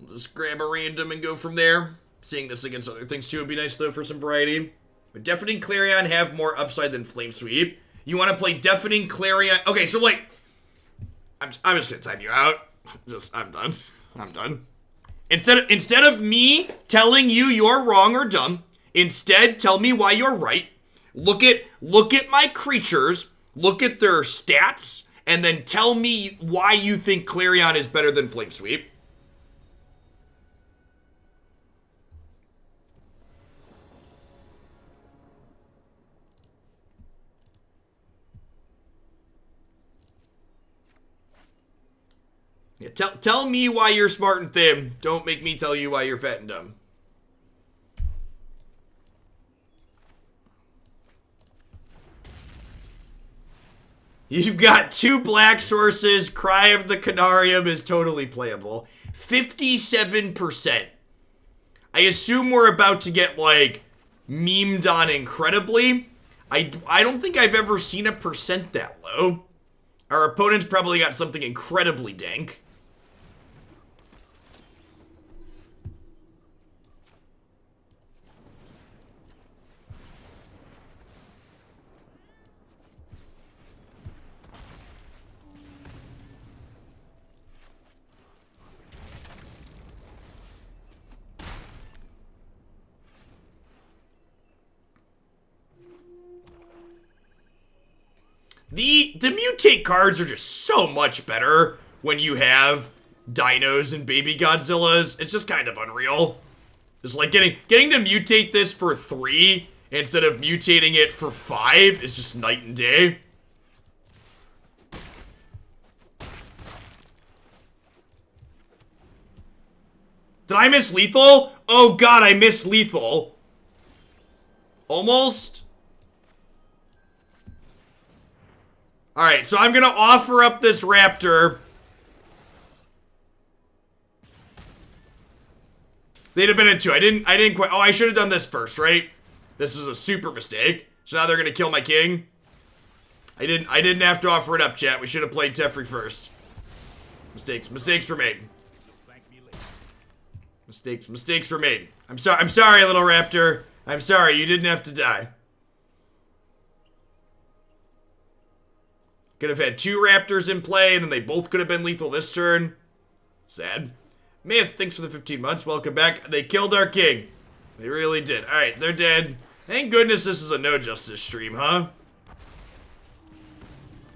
We'll just grab a random and go from there. Seeing this against other things too would be nice, though, for some variety. Would Deafening Clarion have more upside than Flame Sweep? You want to play Deafening Clarion? Okay, so, like, I'm just going to time you out. I'm done. I'm done. Instead of me telling you you're wrong or dumb, instead tell me why you're right. Look at my creatures, look at their stats, and then tell me why you think Clarion is better than Flame Sweep. Yeah, tell me why you're smart and thin. Don't make me tell you why you're fat and dumb. You've got 2 black sources. Cry of the Canarium is totally playable. 57%. I assume we're about to get, like, memed on incredibly. I don't think I've ever seen a percent that low. Our opponent's probably got something incredibly dank. The Mutate cards are just so much better when you have dinos and baby Godzillas. It's just kind of unreal. Just like getting to mutate this for 3 instead of mutating it for 5 is just night and day. Did I miss lethal? Oh god, I missed lethal. Almost. Alright, so I'm gonna offer up this raptor. They'd have been in 2. I didn't quite. Oh, I should have done this first, right? This is a super mistake. So now they're gonna kill my king. I didn't have to offer it up, chat. We should have played Teferi first. Mistakes were made. Mistakes were made. I'm sorry, little raptor. I'm sorry, you didn't have to die. Could have had 2 raptors in play, and then they both could have been lethal this turn. Sad. Myth, thanks for the 15 months. Welcome back. They killed our king. They really did. Alright, they're dead. Thank goodness this is a no justice stream, huh?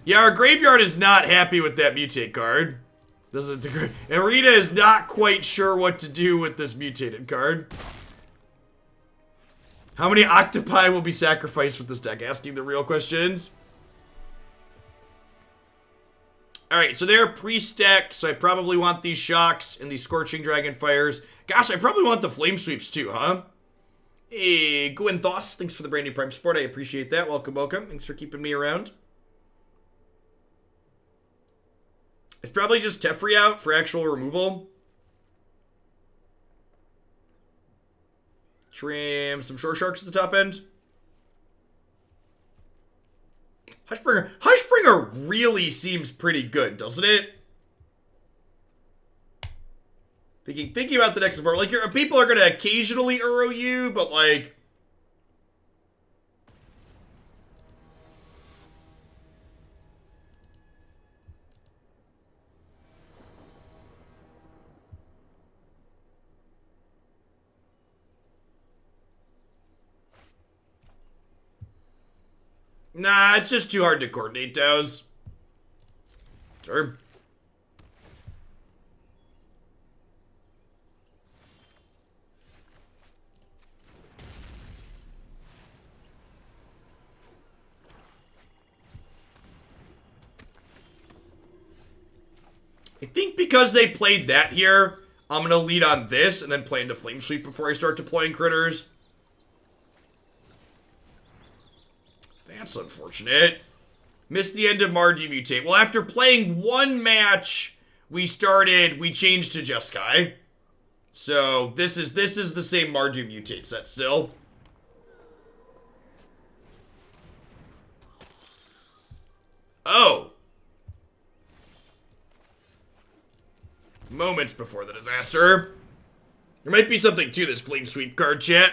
Yeah, our graveyard is not happy with that mutate card. Doesn't agree. And Rita is not quite sure what to do with this mutated card. How many octopi will be sacrificed with this deck? Asking the real questions. Alright, so they're pre-stack, so I probably want these shocks and these Scorching Dragonfires. Gosh, I probably want the Flame Sweeps too, huh? Hey, Gwynthos, thanks for the brand new Prime support. I appreciate that. Welcome, welcome. Thanks for keeping me around. It's probably just Teferi out for actual removal. Trim some Shoresharks at the top end. Hushbringer really seems pretty good, doesn't it? Thinking about the next support, like people are gonna occasionally Uro you, but like. Nah, it's just too hard to coordinate those. Sure. I think because they played that here, I'm going to lead on this and then play into Flame Sweep before I start deploying critters. That's unfortunate. Missed the end of Mardu Mutate. Well, after playing 1 match, we changed to Jeskai. So this is the same Mardu Mutate set still. Oh. Moments before the disaster. There might be something to this Flame Sweep card, chat.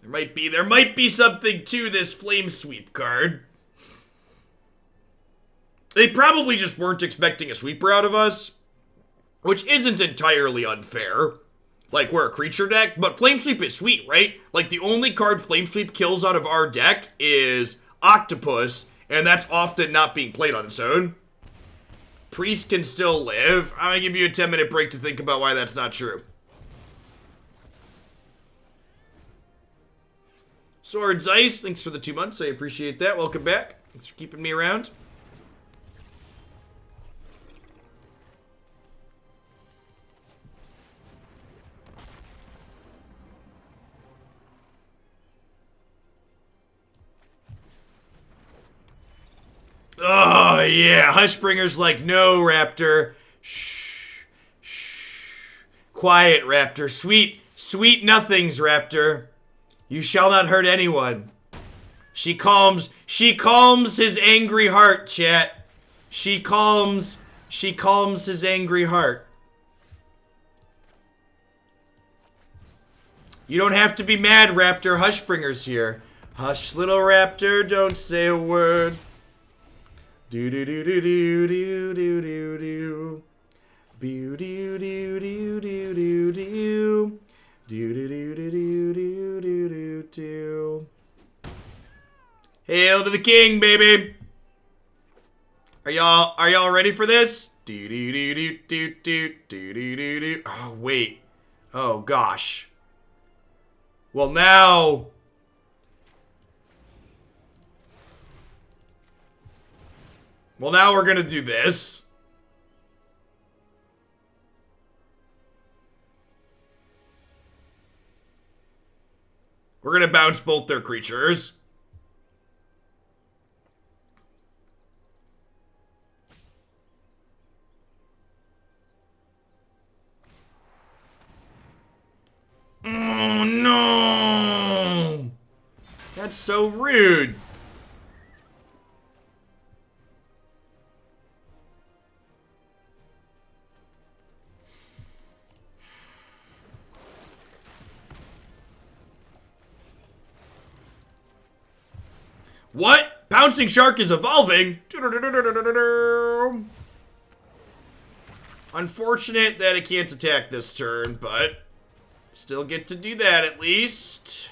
There might be something to this Flame Sweep card. They probably just weren't expecting a sweeper out of us, which isn't entirely unfair. Like, we're a creature deck, but Flame Sweep is sweet, right? Like, the only card Flame Sweep kills out of our deck is Octopus, and that's often not being played on its own. Priest can still live. I'm gonna give you a 10-minute break to think about why that's not true. Swords Ice, thanks for the 2 months. I appreciate that. Welcome back. Thanks for keeping me around. Oh, yeah. Hushbringer's like, no, Raptor. Shh. Shh. Quiet, Raptor. Sweet, sweet nothings, Raptor. You shall not hurt anyone. She calms his angry heart, chat. She calms his angry heart. You don't have to be mad, Raptor. Hushbringer's here. Hush, little Raptor, don't say a word. Do do do do do do do do do. Do do do do do do do. Do do do do do do do do do. Hail to the king, baby. Are y'all ready for this? Do do do do do do do do do do. Oh wait. Oh gosh. Well now. Well now we're gonna do this. We're gonna bounce both their creatures. Oh no! That's so rude. What? Pouncing Shark is evolving? Unfortunate that it can't attack this turn, but still get to do that at least.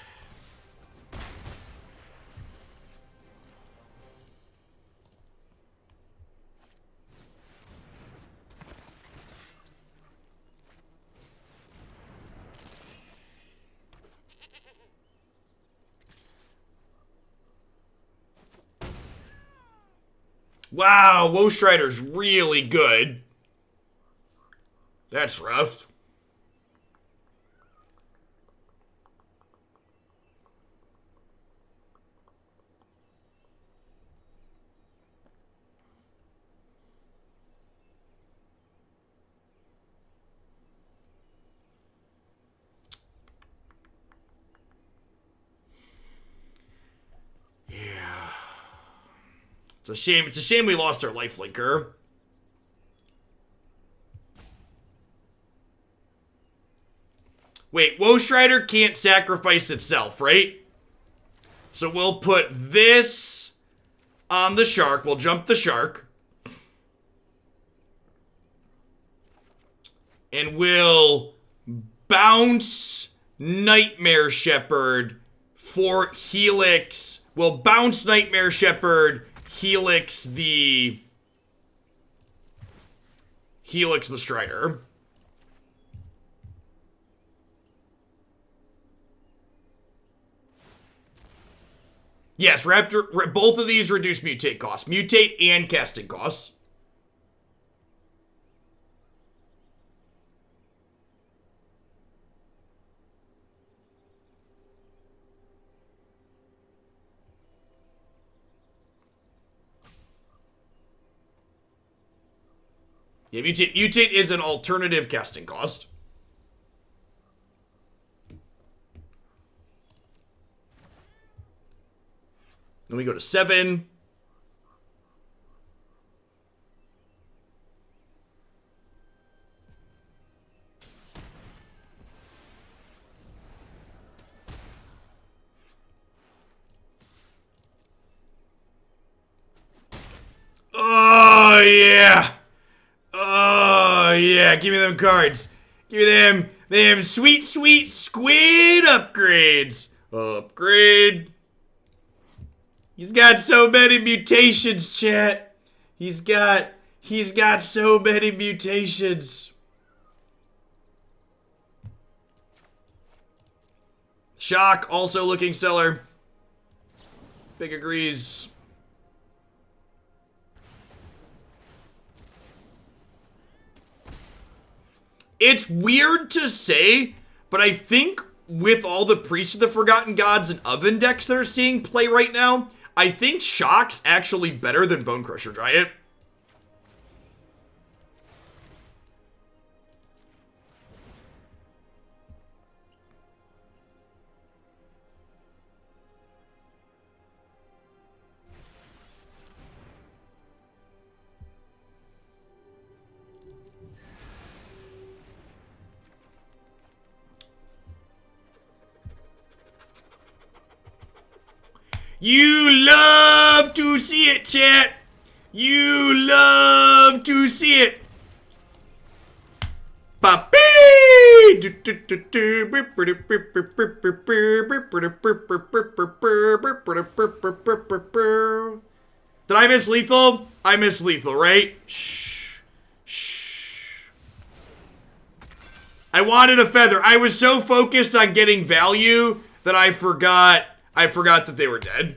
Wow, Woestrider's really good. That's rough. It's a shame. It's a shame we lost our lifelinker. Wait, Woestrider can't sacrifice itself, right? So we'll put this on the shark. We'll jump the shark. And we'll bounce Nightmare Shepherd for Helix. We'll bounce Nightmare Shepherd, Helix the Strider. Yes, Raptor, both of these reduce mutate costs. Mutate and casting costs. Yeah, mutate is an alternative casting cost. Then we go to 7. Yeah, give me them cards. Give me them sweet, sweet squid upgrades. Upgrade. He's got so many mutations, chat. He's got so many mutations. Shock, also looking stellar. Big agrees. It's weird to say, but I think with all the Priests of the Forgotten Gods and Oven decks that are seeing play right now, I think Shock's actually better than Bone Crusher Giant. You love to see it, chat. You love to see it. Papi! Did I miss lethal? I missed lethal, right? Shh. Shh. I wanted a feather. I was so focused on getting value that I forgot that they were dead.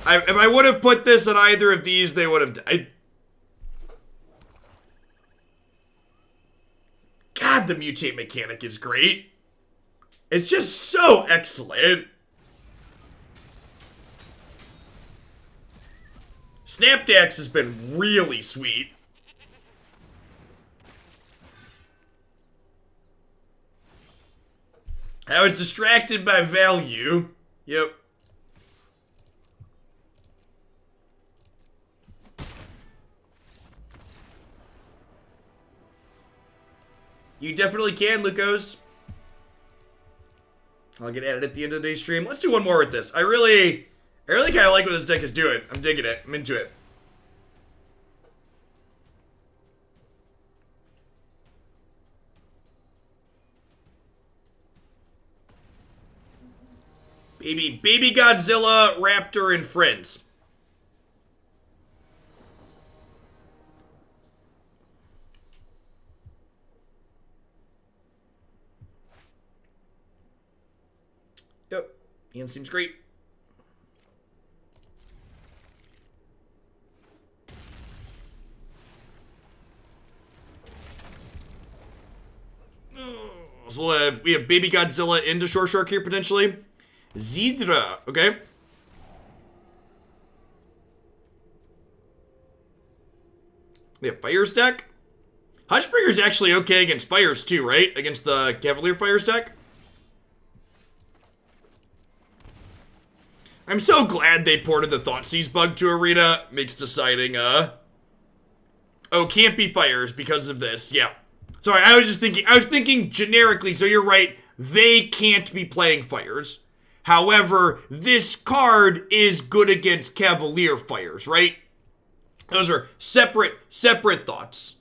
If I would have put this on either of these, they would have died. God, the mutate mechanic is great. It's just so excellent. Snapdax has been really sweet. I was distracted by value. Yep. You definitely can, Lucos. I'll get added at the end of the day stream. Let's do one more with this. I really kind of like what this deck is doing. I'm digging it. I'm into it. Baby Godzilla, Raptor, and friends. Yep, Ian seems great. So we have Baby Godzilla into Shoreshark here potentially. Zidra, okay. We have Fire's deck. Hushbringer's actually okay against Fires too, right? Against the Cavalier Fire's deck. I'm so glad they ported the Thoughtseize bug to Arena. Makes deciding, oh, can't be Fires because of this, yeah. Sorry, I was thinking generically, so you're right, they can't be playing Fires. However, this card is good against Cavalier Fires, right? Those are separate thoughts.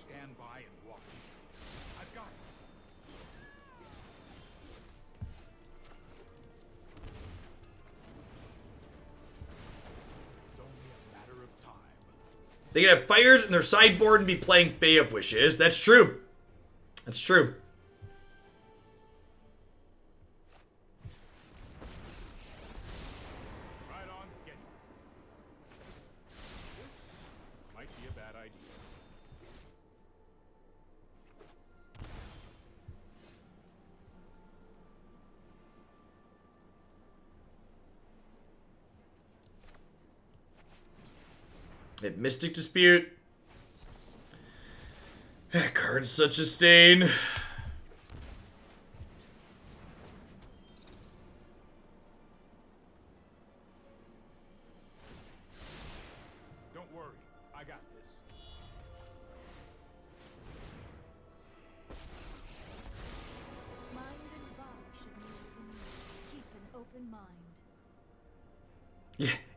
Stand by and watch. I've got it. They can have Fires in their sideboard and be playing Bay of Wishes. That's true. That's true. Right on schedule. This might be a bad idea. At Mystic Dispute. That card's such a stain. Don't worry, I got this.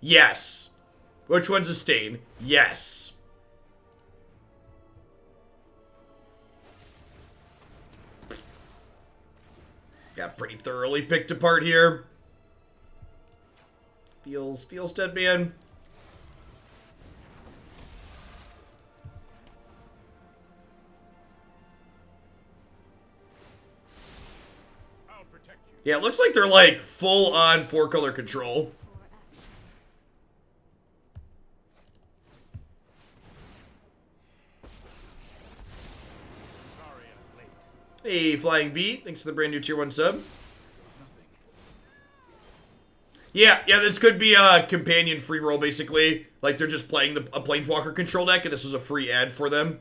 Yes. Which one's a stain? Yes. Got pretty thoroughly picked apart here. Feels dead, man. I'll protect you. Yeah, it looks like they're like full on 4-color control. Sorry I'm late. Hey, Flying V, thanks for the brand new tier 1 sub. Yeah, this could be a companion free roll, basically. Like, they're just playing a Planeswalker control deck, and this was a free ad for them.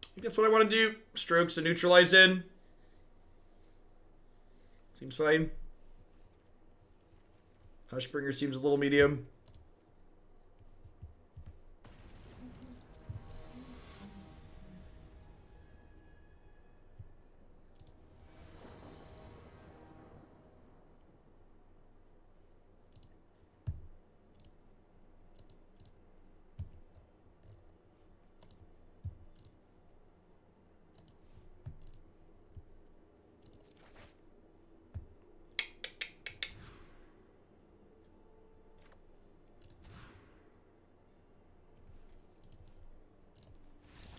I think that's what I want to do. Strokes and Neutralize in. Seems fine. Hushbringer seems a little medium.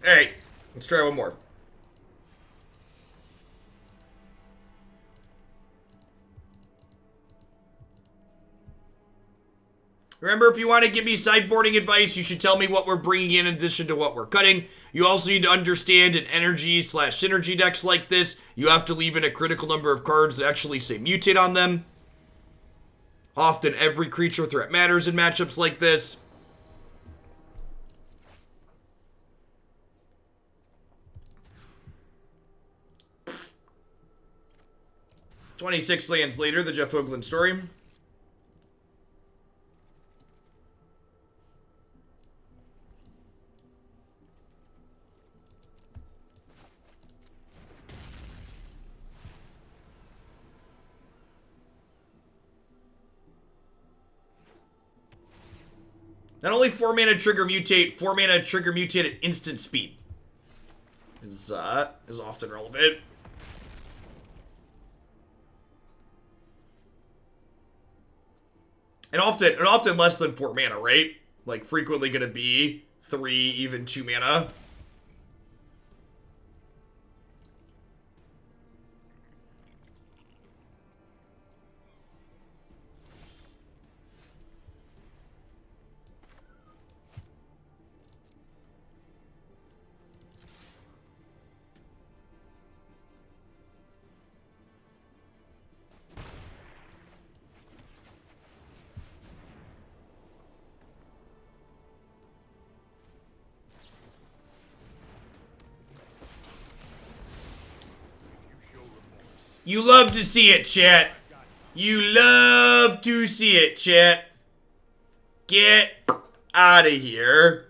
Alright, let's try one more. Remember, if you want to give me sideboarding advice, you should tell me what we're bringing in addition to what we're cutting. You also need to understand in energy/synergy decks like this, you have to leave in a critical number of cards that actually say mutate on them. Often every creature threat matters in matchups like this. "26 lands later," the Jeff Hoagland story. Not only 4 mana trigger mutate, 4 mana trigger mutate at instant speed is often relevant. And often less than 4 mana, right? Like, frequently gonna be 3, even 2 mana. You love to see it, chat. You love to see it, chat. Get out of here.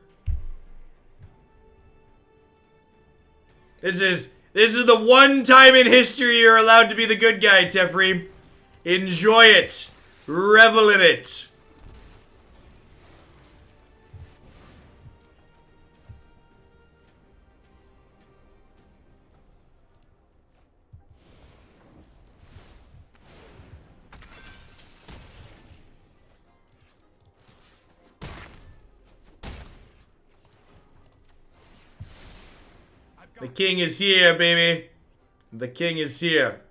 This is the one time in history you're allowed to be the good guy, Teferi. Enjoy it. Revel in it. The king is here, baby. The king is here.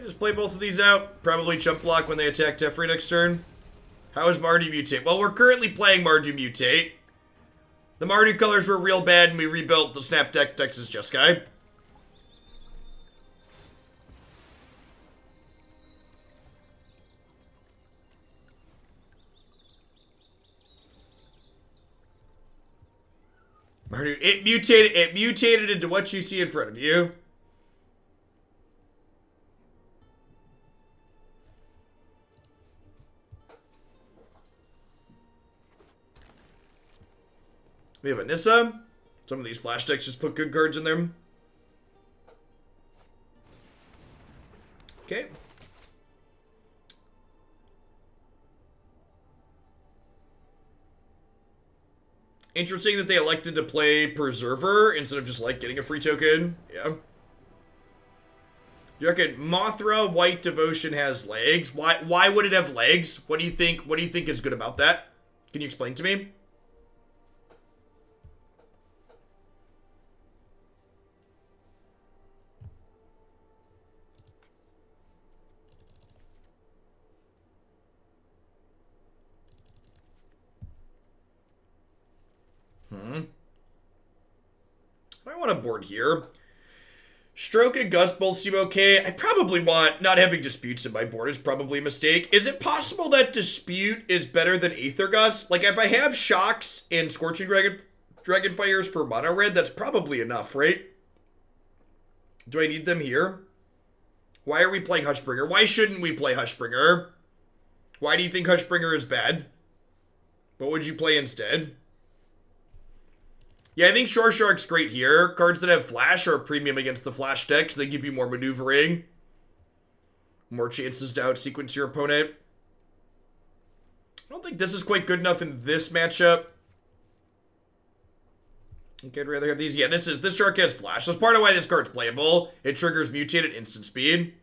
just play both of these out. Probably chump block when they attack Teferi next turn. How is Mardu Mutate? Well, we're currently playing Mardu Mutate. The Mardu colors were real bad, and we rebuilt the Snapdax Texas Jeskai. Mardu, it mutated into what you see in front of you. We have a Nissa. Some of these flash decks just put good cards in there. Okay. Interesting that they elected to play Preserver instead of just like getting a free token. Yeah. You reckon Mothra White Devotion has legs? Why would it have legs? What do you think is good about that? Can you explain to me? I want a board here. Stroke and Gust both seem okay. I probably want... Not having Disputes in my board is probably a mistake. Is it possible that Dispute is better than Aether Gust? Like, if I have Shocks and Scorching Dragonfires for Mono Red, that's probably enough, right? Do I need them here? Why are we playing Hushbringer? Why shouldn't we play Hushbringer? Why do you think Hushbringer is bad? What would you play instead? Yeah, I think Shoreshark's great here. Cards that have Flash are a premium against the Flash decks. They give you more maneuvering. More chances to out-sequence your opponent. I don't think this is quite good enough in this matchup. Okay, I'd rather have these. Yeah, this shark has Flash. That's part of why this card's playable. It triggers Mutate at instant speed.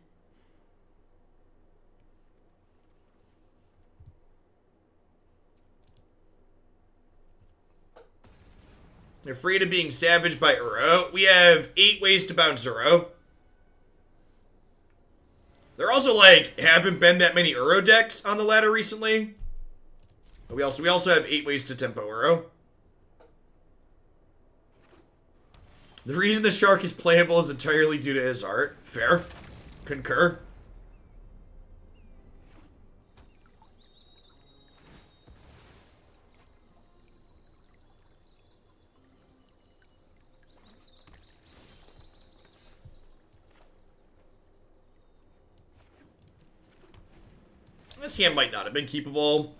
Afraid of being savaged by Uro. We have 8 ways to bounce Uro. There also, like, haven't been that many Uro decks on the ladder recently. But we also have 8 ways to tempo Uro. The reason the shark is playable is entirely due to his art. Fair. Concur. This hand might not have been keepable.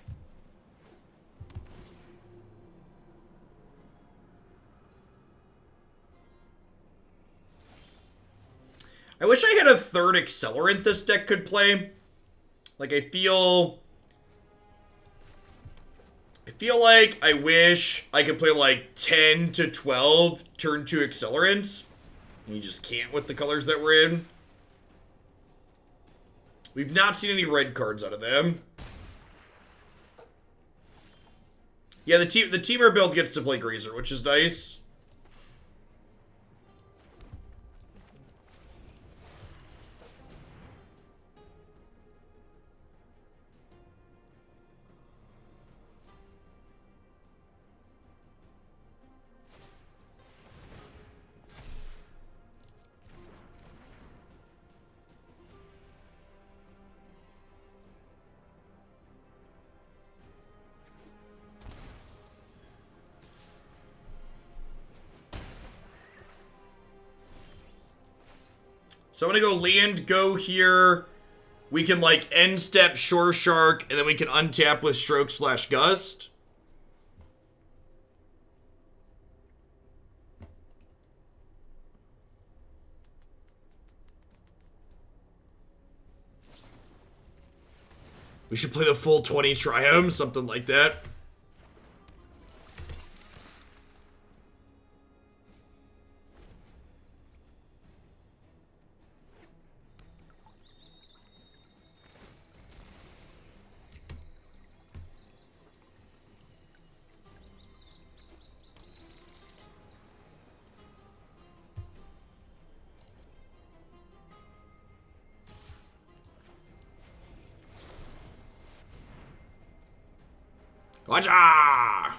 I wish I had a third accelerant this deck could play. Like, I feel like I wish I could play like 10 to 12 turn 2 accelerants. And you just can't with the colors that we're in. We've not seen any red cards out of them. Yeah, the teamer build gets to play Grazer, which is nice. So I'm gonna go land, go here. We can like end step Shoreshark, and then we can untap with Stroke/Gust. We should play the full 20 Triome, something like that. Waja!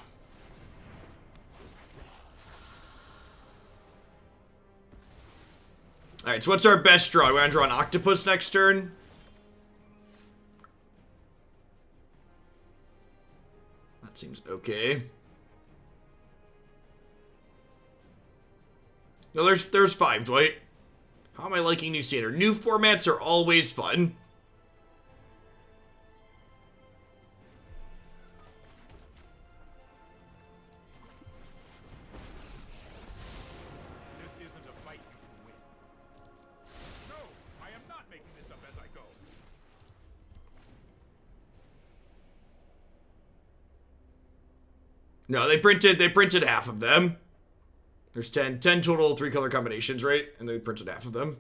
Alright, so what's our best draw? We want to draw an octopus next turn? That seems okay. No, there's 5, Dwight. How am I liking new standard? New formats are always fun. This isn't a fight you can win. No, I am not making this up as I go. No, they printed half of them. There's 10 total 3-color combinations, right? And they printed half of them.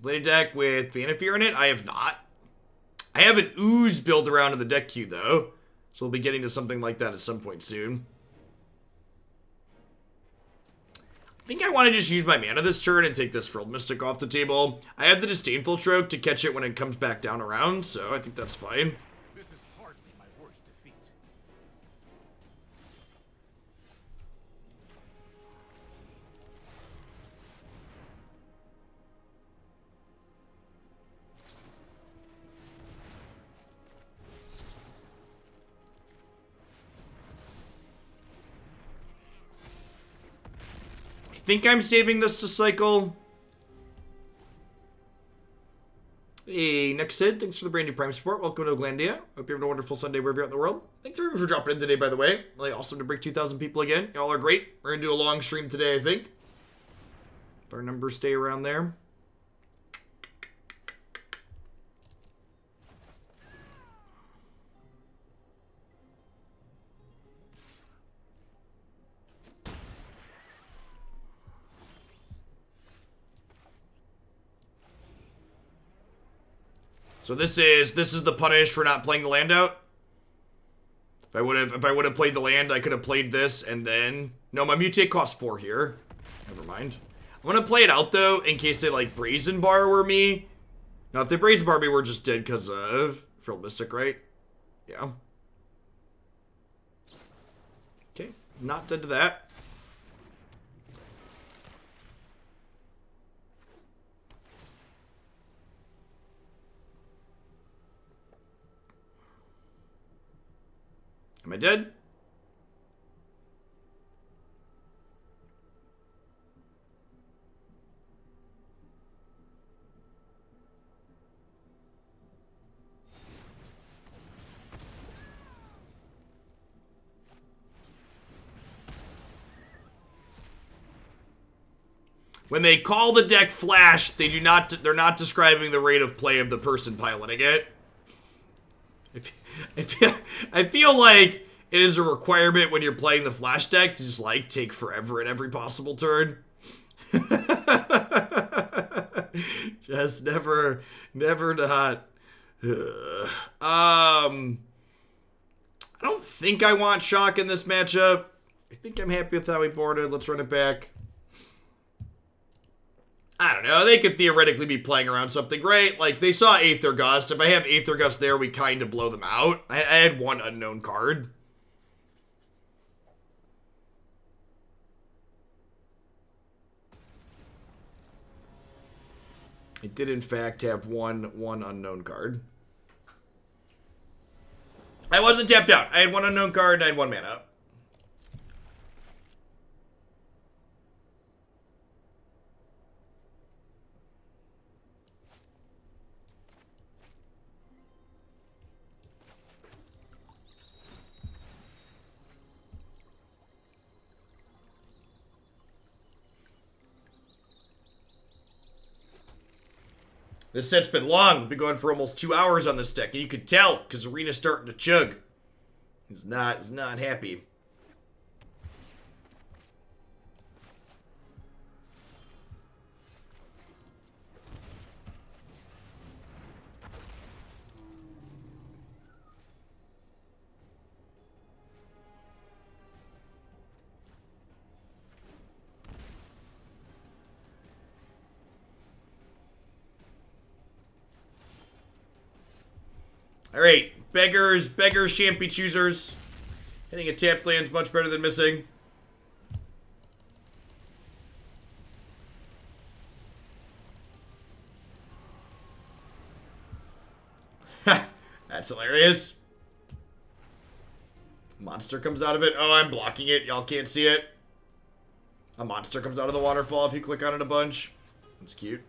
Played a deck with Vanifear in it? I have not. I have an Ooze build around in the deck queue, though. So we'll be getting to something like that at some point soon. I think I want to just use my mana this turn and take this Frilled Mystic off the table. I have the Disdainful Stroke to catch it when it comes back down around, so I think that's fine. This is hardly my worst defeat. I think I'm saving this to cycle. Hey, next Sid, thanks for the brand new Prime support. Welcome to Glandia. Hope you're having a wonderful Sunday wherever you're at in the world. Thanks everyone for dropping in today, by the way. Really awesome to break 2,000 people again. Y'all are great. We're going to do a long stream today, I think. If our numbers stay around there. So this is the punish for not playing the land out. If I would have played the land, I could have played this and then no, my mutate costs 4 here. Never mind. I'm gonna play it out though in case they like brazen borrower me. Now if they brazen bar me, we're just dead because of Frilled Mystic, right? Yeah. Okay, not dead to that. Am I dead? When they call the deck flash, they're not describing the rate of play of the person piloting it. I feel like it is a requirement when you're playing the flash deck to just like take forever at every possible turn. Just never not. I don't think I want shock in this matchup. I think I'm happy with how we boarded. Let's run it back. I don't know. They could theoretically be playing around something, right? Like, they saw Aether Gust. If I have Aether Gust there, we kind of blow them out. I had one unknown card. I did, in fact, have one unknown card. I wasn't tapped out. I had one unknown card and I had 1 mana up. This set's been long. We've been going for almost 2 hours on this deck, and you could tell because Arena's starting to chug. He's not happy. Alright, beggars shan't be choosers. Hitting a tapped land's much better than missing. That's hilarious. Monster comes out of it. Oh, I'm blocking it. Y'all can't see it. A monster comes out of the waterfall if you click on it a bunch. That's cute.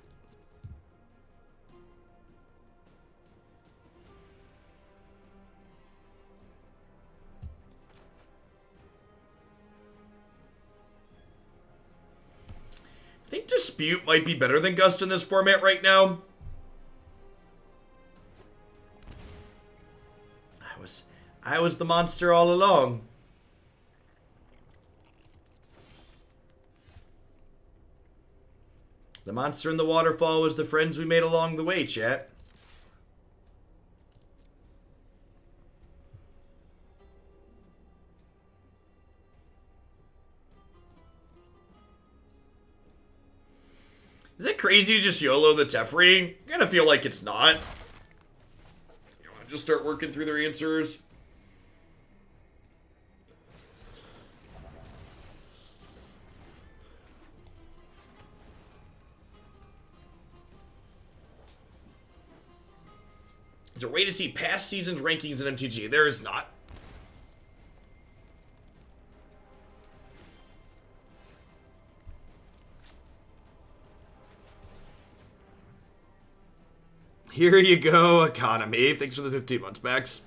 I think Dispute might be better than Gust in this format right now. I was the monster all along. The monster in the waterfall was the friends we made along the way, chat. Is it crazy to just YOLO the Teferi? I kinda feel like it's not. You wanna just start working through their answers? Is there a way to see past seasons rankings in MTG? There is not. Here you go, economy. Thanks for the 15 months, Max.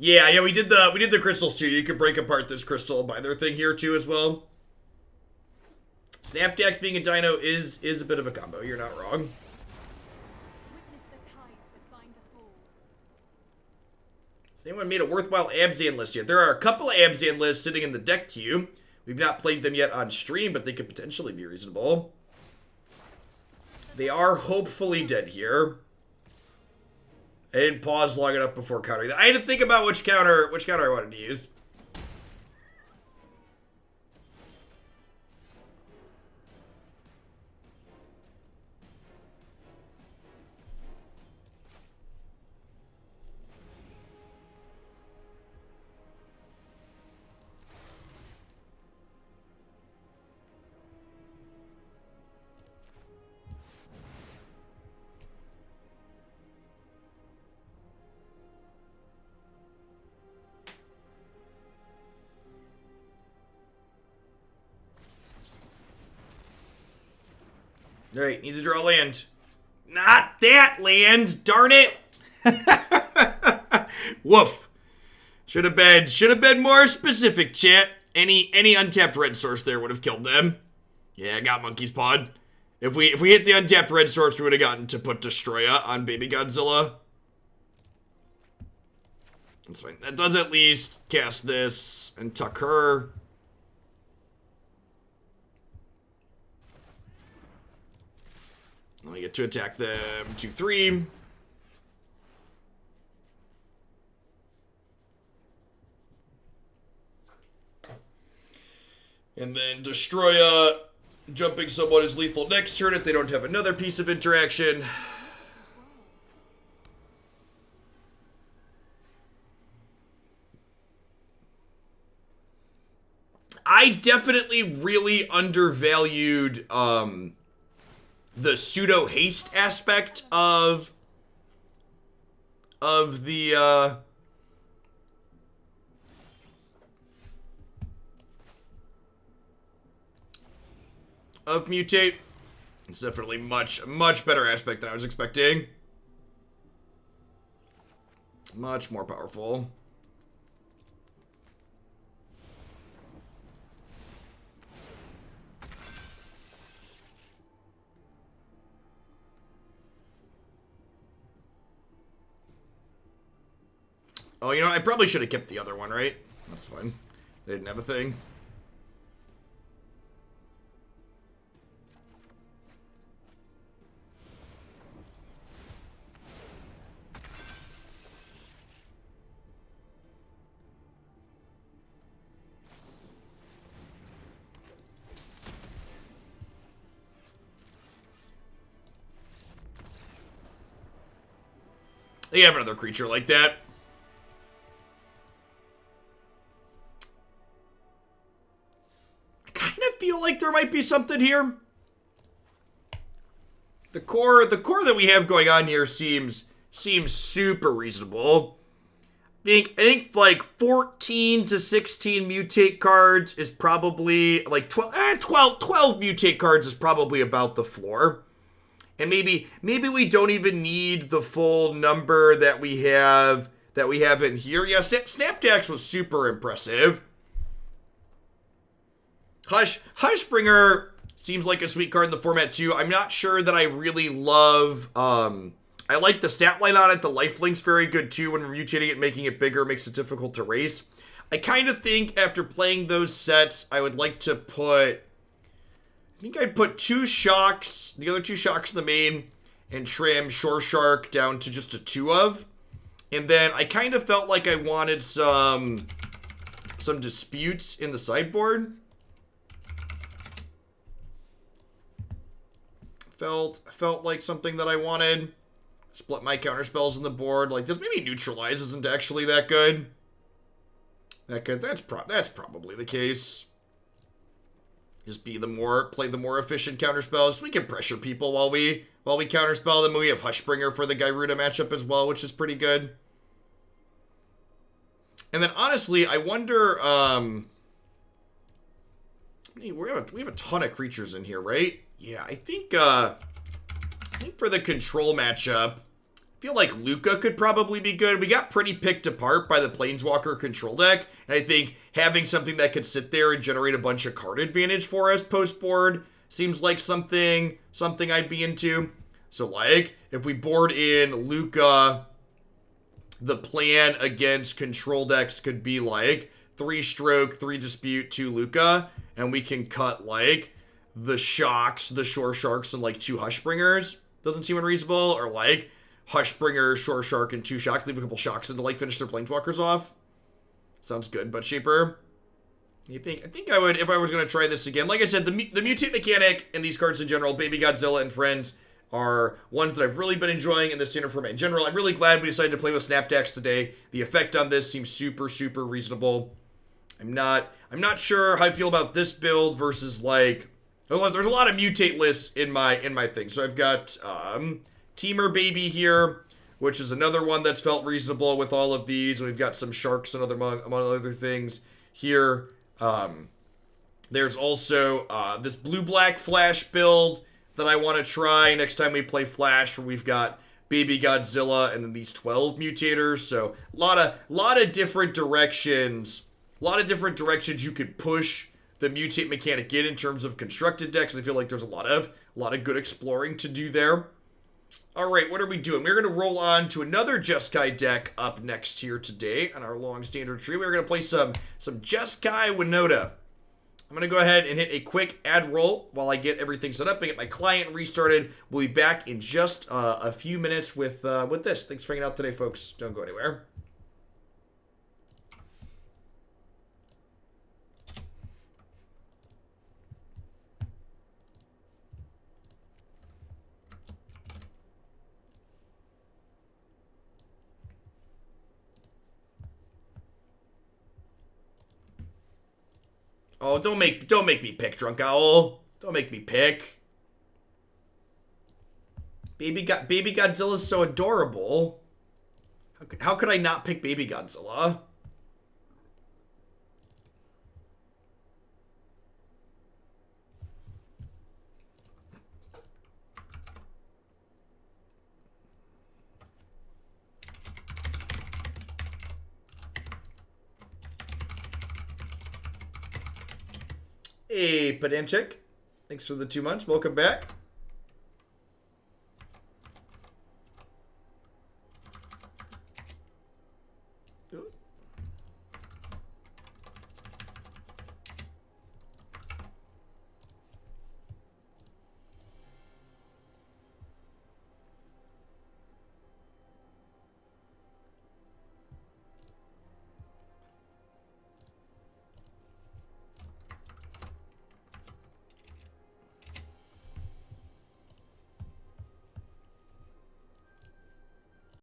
Yeah, we did the crystals too. You could break apart this crystal by their thing here too as well. Snapdax being a dino is a bit of a combo. You're not wrong. Witness the ties that bind us all. Has anyone made a worthwhile Abzan list yet? There are a couple of Abzan lists sitting in the deck queue. We've not played them yet on stream, but they could potentially be reasonable. They are hopefully dead here. I didn't pause long enough before countering that. I had to think about which counter I wanted to use. Alright, need to draw land. Not that land, darn it! Woof. Should have been more specific, chat. Any untapped red source there would have killed them. Yeah, I got Monkey's Pod. If we hit the untapped red source, we would have gotten to put Destroya on Baby Godzilla. That's fine. That does at least cast this and tuck her. Then we get to attack them 2-3. And then Destroya jumping someone is lethal next turn if they don't have another piece of interaction. I definitely really undervalued the pseudo haste aspect of the of Mutate. It's definitely much better aspect than I was expecting. Much more powerful. Oh, you know, I probably should have kept the other one, right? That's fine. They didn't have a thing. They have another creature like that. I kind of feel like there might be something here. The core that we have going on here seems super reasonable. I think like 14 to 16 mutate cards is probably like 12 mutate cards is probably about the floor. And maybe we don't even need the full number that we have in here. Yeah, Snapdax was super impressive. Hushbringer seems like a sweet card in the format too. I'm not sure that I really love. I like the stat line on it. The lifelink's very good too. When we're mutating it, making it bigger makes it difficult to race. I kind of think after playing those sets, I would like to put. I think I'd put 2 shocks, the other 2 shocks in the main, and trim Shoreshark down to just a 2 of. And then I kind of felt like I wanted some disputes in the sideboard. Felt like something that I wanted. Split my counterspells in the board. Like, this maybe Neutralize isn't actually that good. That's probably the case. Just play the more efficient counterspells. We can pressure people while we counterspell them. We have Hushbringer for the Gyruda matchup as well, which is pretty good. And then honestly, I wonder. We have a ton of creatures in here, right? Yeah, I think for the control matchup, I feel like Luca could probably be good. We got pretty picked apart by the Planeswalker control deck, and I think having something that could sit there and generate a bunch of card advantage for us post-board seems like something I'd be into. So, like, if we board in Luca, the plan against control decks could be, like, 3 Stroke, 3 Dispute, 2 Luca, and we can cut, like, the Shocks, the Shoresharks, and, like, 2 Hushbringers. Doesn't seem unreasonable. Or, like, Hushbringer, Shoreshark, and 2 Shocks. Leave a couple Shocks in to, like, finish their Planeswalkers off. Sounds good, Butt Shaper. I think I would, if I was going to try this again. Like I said, the mutate mechanic and these cards in general, Baby Godzilla and Friends, are ones that I've really been enjoying in the standard format in general. I'm really glad we decided to play with Snapdax today. The effect on this seems super reasonable. I'm not sure how I feel about this build versus, like, there's a lot of mutate lists in my thing. So I've got Teamer Baby here, which is another one that's felt reasonable with all of these. We've got some Sharks and among other things here. There's also this blue-black Flash build that I want to try next time we play Flash, where we've got Baby Godzilla and then these 12 mutators. So a lot of different directions. A lot of different directions you could push the mutate mechanic in terms of constructed decks. And I feel like there's a lot of good exploring to do there. All right, what are we doing? We're going to roll on to another Jeskai deck up next here today on our long standard tree. We're going to play some Jeskai Winota. I'm going to go ahead and hit a quick ad roll while I get everything set up and get my client restarted. We'll be back in just a few minutes with this. Thanks for hanging out today, folks. Don't go anywhere. Oh, don't make me pick, Drunk Owl. Don't make me pick. Baby Godzilla's so adorable. How could I not pick Baby Godzilla? Hey, Pedantic. Thanks for the 2 months. Welcome back.